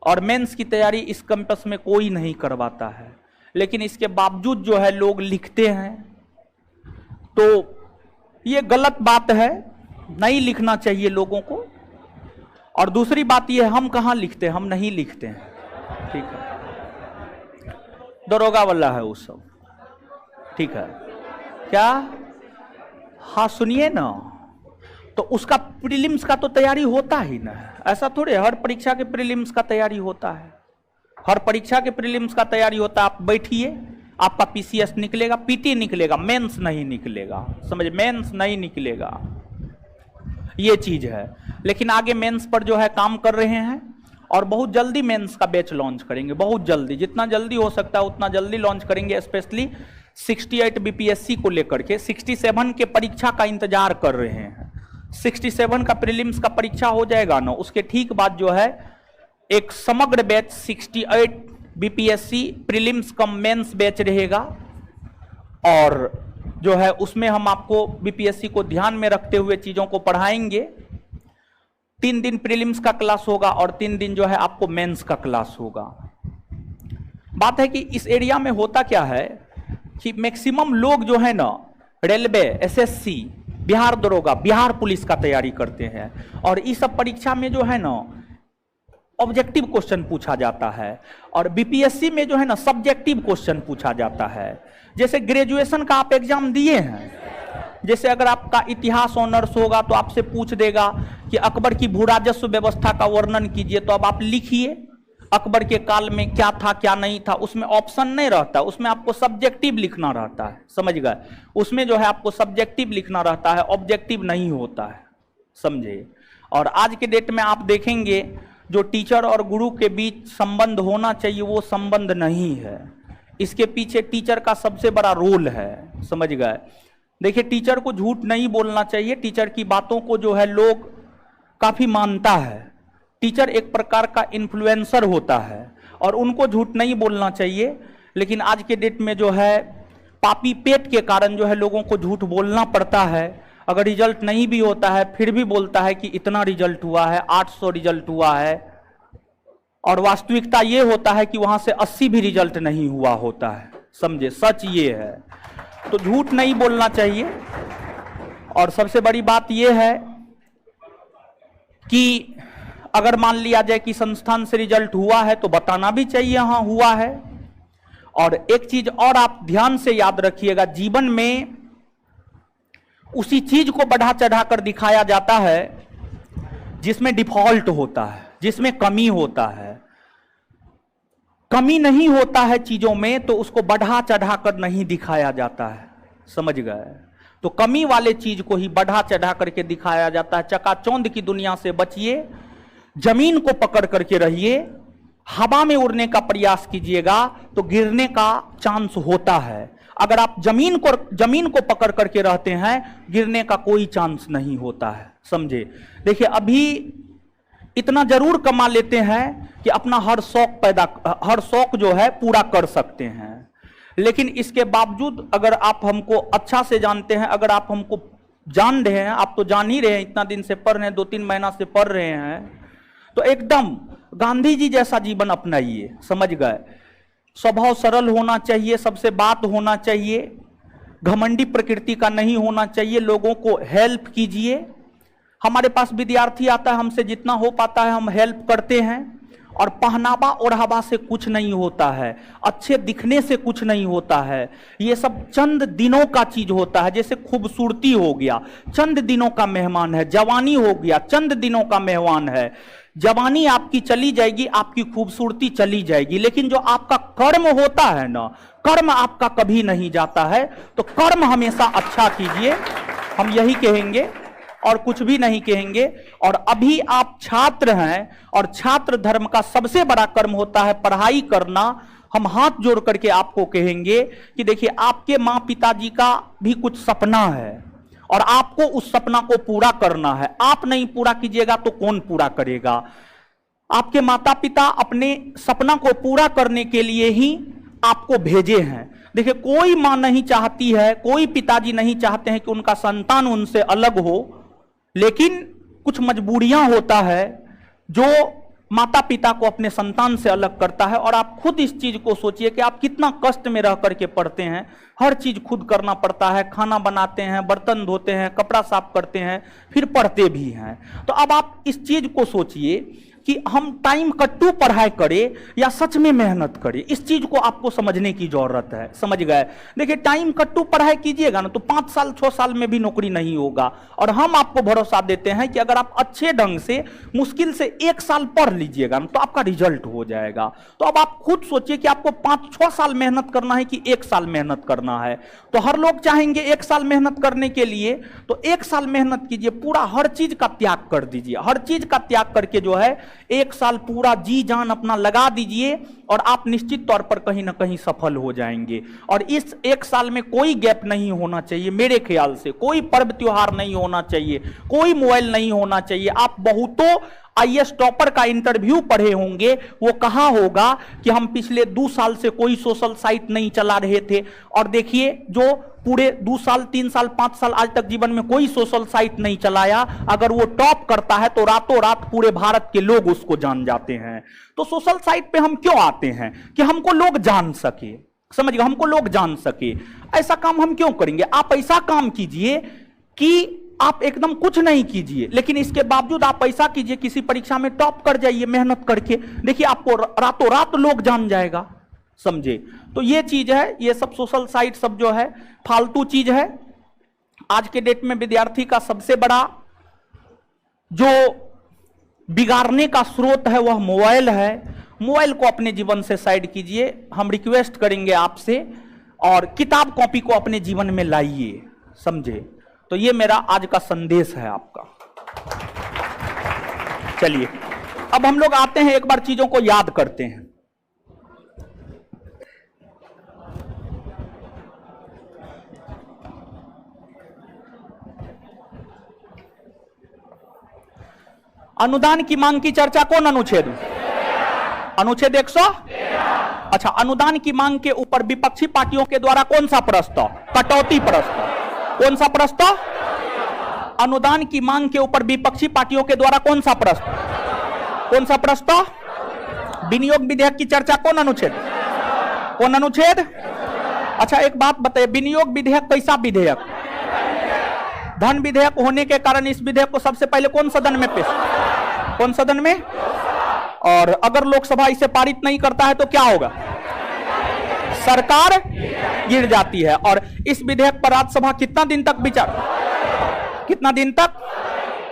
और मेंस की तैयारी इस कैंपस में कोई नहीं करवाता है, लेकिन इसके बावजूद जो है लोग लिखते हैं, तो ये गलत बात है, नहीं लिखना चाहिए लोगों को। और दूसरी बात ये, हम कहाँ लिखते हैं, हम नहीं लिखते हैं, ठीक है। दरोगा वाला है वो सब, ठीक है क्या? हाँ सुनिए ना, तो उसका प्रीलिम्स का तो तैयारी होता ही ना, ऐसा थोड़े हर परीक्षा के प्रीलिम्स का तैयारी होता है। हर परीक्षा के प्रीलिम्स का तैयारी होता है। आप बैठिए, आपका पीसीएस निकलेगा, पीटी निकलेगा, मेंस नहीं निकलेगा, समझ, मेंस नहीं निकलेगा, ये चीज है। लेकिन आगे मेंस पर जो है काम कर रहे हैं, और बहुत जल्दी मेंस का बैच लॉन्च करेंगे, बहुत जल्दी, जितना जल्दी हो सकता है उतना जल्दी लॉन्च करेंगे। स्पेशली 68 बीपीएससी को लेकर के 67 के परीक्षा का इंतजार कर रहे हैं। 67 का प्रीलिम्स का परीक्षा हो जाएगा ना, उसके ठीक बाद जो है एक समग्र batch 68 BPSC prelims cum mains batch रहेगा, और जो है उसमें हम आपको बीपीएससी को ध्यान में रखते हुए चीजों को पढ़ाएंगे। 3 दिन प्रीलिम्स का क्लास होगा और 3 दिन जो है आपको मेंस का क्लास होगा। बात है कि इस एरिया में होता क्या है कि मैक्सिमम लोग जो है ना रेलवे, एसएससी, बिहार दरोगा, बिहार पुलिस का तैयारी करते हैं, और इस सब परीक्षा में जो है ना ऑब्जेक्टिव क्वेश्चन पूछा जाता है, और बीपीएससी में जो है ना सब्जेक्टिव क्वेश्चन पूछा जाता है। जैसे ग्रेजुएशन का आप एग्जाम दिए हैं, जैसे अगर आपका इतिहास ऑनर्स होगा तो आपसे पूछ देगा कि अकबर की भू राजस्व व्यवस्था का वर्णन कीजिए, तो अब आप लिखिए अकबर के काल में क्या था क्या नहीं था। उसमें ऑप्शन नहीं रहता, उसमें आपको सब्जेक्टिव लिखना रहता है, समझ गए। उसमें जो है आपको सब्जेक्टिव लिखना रहता है, ऑब्जेक्टिव नहीं होता है, समझे। और आज के डेट में आप देखेंगे जो टीचर और गुरु के बीच संबंध होना चाहिए वो संबंध नहीं है। इसके पीछे टीचर का सबसे बड़ा रोल है, समझ गए। देखिए टीचर को झूठ नहीं बोलना चाहिए, टीचर की बातों को जो है लोग काफी मानता है। टीचर एक प्रकार का इन्फ्लुएंसर होता है और उनको झूठ नहीं बोलना चाहिए, लेकिन आज के डेट में जो है पापी पेट के कारण जो है लोगों को झूठ बोलना पड़ता है। अगर रिजल्ट नहीं भी होता है फिर भी बोलता है कि इतना रिजल्ट हुआ है, 800 रिजल्ट हुआ है, और वास्तविकता ये होता है कि वहां से 80 भी रिजल्ट नहीं हुआ होता है, समझे। सच ये है, तो झूठ नहीं बोलना चाहिए। और सबसे बड़ी बात यह है कि अगर मान लिया जाए कि संस्थान से रिजल्ट हुआ है तो बताना भी चाहिए हाँ हुआ है। और एक चीज और आप ध्यान से याद रखिएगा, जीवन में उसी चीज को बढ़ा चढ़ा कर दिखाया जाता है जिसमें डिफॉल्ट होता है, जिसमें कमी होता है। कमी नहीं होता है चीजों में तो उसको बढ़ा चढ़ा कर नहीं दिखाया जाता है, समझ गए। तो कमी वाले चीज को ही बढ़ा चढ़ा करके दिखाया जाता है। चकाचौंध की दुनिया से बचिए, जमीन को पकड़ करके रहिए। हवा में उड़ने का प्रयास कीजिएगा तो गिरने का चांस होता है। अगर आप जमीन को पकड़ करके रहते हैं गिरने का कोई चांस नहीं होता है, समझे। देखिए अभी इतना जरूर कमा लेते हैं कि अपना हर शौक जो है पूरा कर सकते हैं, लेकिन इसके बावजूद अगर आप हमको अच्छा से जानते हैं, अगर आप हमको जान रहे हैं, आप तो जान ही रहे हैं, इतना दिन से पढ़ रहे हैं, 2-3 महीना से पढ़ रहे हैं, तो एकदम गांधी जी जैसा जीवन अपनाइए, समझ गए। स्वभाव सरल होना चाहिए, सबसे बात होना चाहिए, घमंडी प्रकृति का नहीं होना चाहिए, लोगों को हेल्प कीजिए। हमारे पास विद्यार्थी आता है, हमसे जितना हो पाता है हम हेल्प करते हैं। और पहनावा ओढ़ावा से कुछ नहीं होता है, अच्छे दिखने से कुछ नहीं होता है, ये सब चंद दिनों का चीज होता है। जैसे खूबसूरती हो गया, चंद दिनों का मेहमान है, जवानी हो गया, चंद दिनों का मेहमान है। जवानी आपकी चली जाएगी, आपकी खूबसूरती चली जाएगी, लेकिन जो आपका कर्म होता है ना, कर्म आपका कभी नहीं जाता है। तो कर्म हमेशा अच्छा कीजिए, हम यही कहेंगे और कुछ भी नहीं कहेंगे। और अभी आप छात्र हैं और छात्र धर्म का सबसे बड़ा कर्म होता है पढ़ाई करना। हम हाथ जोड़ करके आपको कहेंगे कि देखिए आपके माँ पिताजी का भी कुछ सपना है और आपको उस सपना को पूरा करना है। आप नहीं पूरा कीजिएगा तो कौन पूरा करेगा। आपके माता पिता अपने सपना को पूरा करने के लिए ही आपको भेजे हैं। देखिए कोई माँ नहीं चाहती है, कोई पिताजी नहीं चाहते हैं कि उनका संतान उनसे अलग हो, लेकिन कुछ मजबूरियां होता है जो माता पिता को अपने संतान से अलग करता है। और आप खुद इस चीज को सोचिए कि आप कितना कष्ट में रह करके पढ़ते हैं, हर चीज खुद करना पड़ता है, खाना बनाते हैं, बर्तन धोते हैं, कपड़ा साफ करते हैं, फिर पढ़ते भी हैं। तो अब आप इस चीज को सोचिए कि हम टाइम कट्टू पढ़ाई करें या सच में मेहनत करें, इस चीज को आपको समझने की जरूरत है, समझ गए। देखिए टाइम कट्टू पढ़ाई कीजिएगा ना तो 5 साल 6 साल में भी नौकरी नहीं होगा। और हम आपको भरोसा देते हैं कि अगर आप अच्छे ढंग से मुश्किल से 1 साल पढ़ लीजिएगा ना तो आपका रिजल्ट हो जाएगा। तो अब आप खुद सोचिए कि आपको 5-6 साल मेहनत करना है कि 1 साल मेहनत करना है। तो हर लोग चाहेंगे 1 साल मेहनत करने के लिए, तो 1 साल मेहनत कीजिए, पूरा हर चीज का त्याग कर दीजिए। हर चीज का त्याग करके जो है 1 साल पूरा जी जान अपना लगा दीजिए और आप निश्चित तौर पर कहीं ना कहीं सफल हो जाएंगे। और इस एक साल में कोई गैप नहीं होना चाहिए, मेरे ख्याल से कोई पर्व त्योहार नहीं होना चाहिए, कोई मोबाइल नहीं होना चाहिए। आप बहुतों आईएएस टॉपर का इंटरव्यू पढ़े होंगे, वो कहा होगा कि हम पिछले 2 साल से कोई सोशल साइट नहीं चला रहे थे, और देखिए जो पूरे 2 साल 3 साल 5 साल आज तक जीवन में कोई सोशल साइट नहीं चलाया, अगर वो टॉप करता है तो रातों रात पूरे भारत के लोग उसको जान जाते हैं। तो सोशल साइट पे हम क्यों आते हैं? कि हमको लोग जान सके, समझ गए, हमको लोग जान सके। ऐसा काम हम क्यों करेंगे? आप ऐसा काम कीजिए कि आप एकदम कुछ नहीं कीजिए, लेकिन इसके बावजूद आप ऐसा कीजिए किसी परीक्षा में टॉप कर जाइए मेहनत करके, देखिए आपको रातों रात लोग जान जाएगा, समझे। तो ये चीज है, ये सब सोशल साइट सब जो है फालतू चीज है। आज के डेट में विद्यार्थी का सबसे बड़ा जो बिगाड़ने का स्रोत है वह मोबाइल है। मोबाइल को अपने जीवन से साइड कीजिए, हम रिक्वेस्ट करेंगे आपसे, और किताब कॉपी को अपने जीवन में लाइए, समझे। तो ये मेरा आज का संदेश है आपका। चलिए अब हम लोग आते हैं, एक बार चीजों को याद करते हैं। अनुदान की मांग की चर्चा कौन अनुच्छेद? अनुच्छेद 100। अच्छा, अनुदान की मांग के ऊपर विपक्षी पार्टियों के द्वारा कौन सा प्रस्ताव? कटौती प्रस्ताव। कौन सा प्रस्ताव? अनुदान की मांग के ऊपर विपक्षी पार्टियों के द्वारा कौन सा प्रस्ताव? कौन सा प्रस्ताव? विनियोग विधेयक की चर्चा कौन अनुच्छेद? कौन अनुच्छेद? अच्छा एक बात बताइए, विनियोग विधेयक कैसा विधेयक? धन विधेयक होने के कारण इस विधेयक को सबसे पहले कौन सदन में पेश? कौन सदन में? और अगर लोकसभा इसे पारित नहीं करता है तो क्या होगा? सरकार गिर जाती है। और इस विधेयक पर राज्यसभा कितना दिन तक विचार? कितना दिन तक?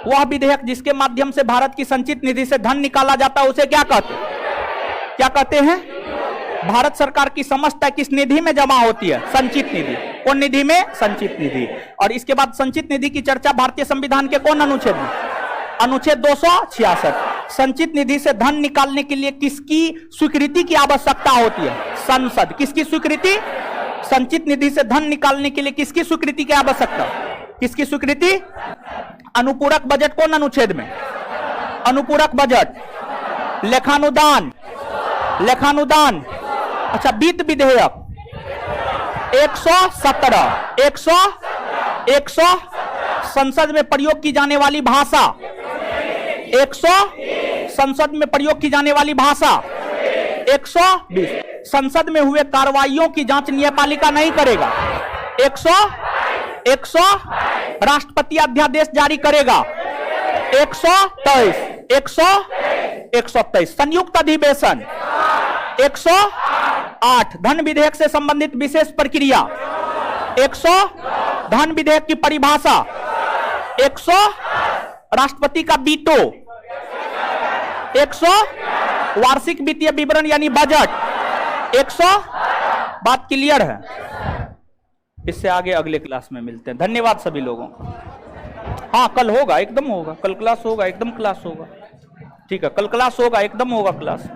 वह विधेयक जिसके माध्यम से भारत की संचित निधि से धन निकाला जाता है उसे क्या कहते हैं? क्या कहते हैं? भारत सरकार की समस्त किस निधि में जमा होती है? संचित निधि। कौन निधि में? संचित निधि। और इसके बाद संचित निधि की चर्चा भारतीय संविधान के कौन अनुच्छेद में? अनुच्छेद 266। संचित निधि से धन निकालने के लिए किसकी स्वीकृति की आवश्यकता होती है? संसद। किसकी स्वीकृति? संचित निधि से धन निकालने के लिए किसकी स्वीकृति की आवश्यकता? किसकी स्वीकृति? अनुपूरक बजट कौन अनुच्छेद में? अनुपूरक बजट। लेखानुदान। लेखानुदान। अच्छा, वित्त विधेयक 117। 100 संसद में प्रयोग की जाने वाली भाषा। 100 संसद में प्रयोग की जाने वाली भाषा। 120 संसद में हुए कार्रवाइयों की जांच न्यायपालिका नहीं करेगा। 100 राष्ट्रपति अध्यादेश जारी करेगा। 123 संयुक्त अधिवेशन। 108 धन विधेयक से संबंधित विशेष प्रक्रिया। 100 धन विधेयक की परिभाषा। 100 राष्ट्रपति का वीटो। 100 वार्षिक वित्तीय विवरण यानी बजट। 100 बात क्लियर है? इससे आगे अगले क्लास में मिलते हैं। धन्यवाद सभी लोगों को। हाँ कल होगा, एकदम होगा, कल क्लास होगा, एकदम क्लास होगा। ठीक है, कल क्लास होगा, एकदम होगा क्लास।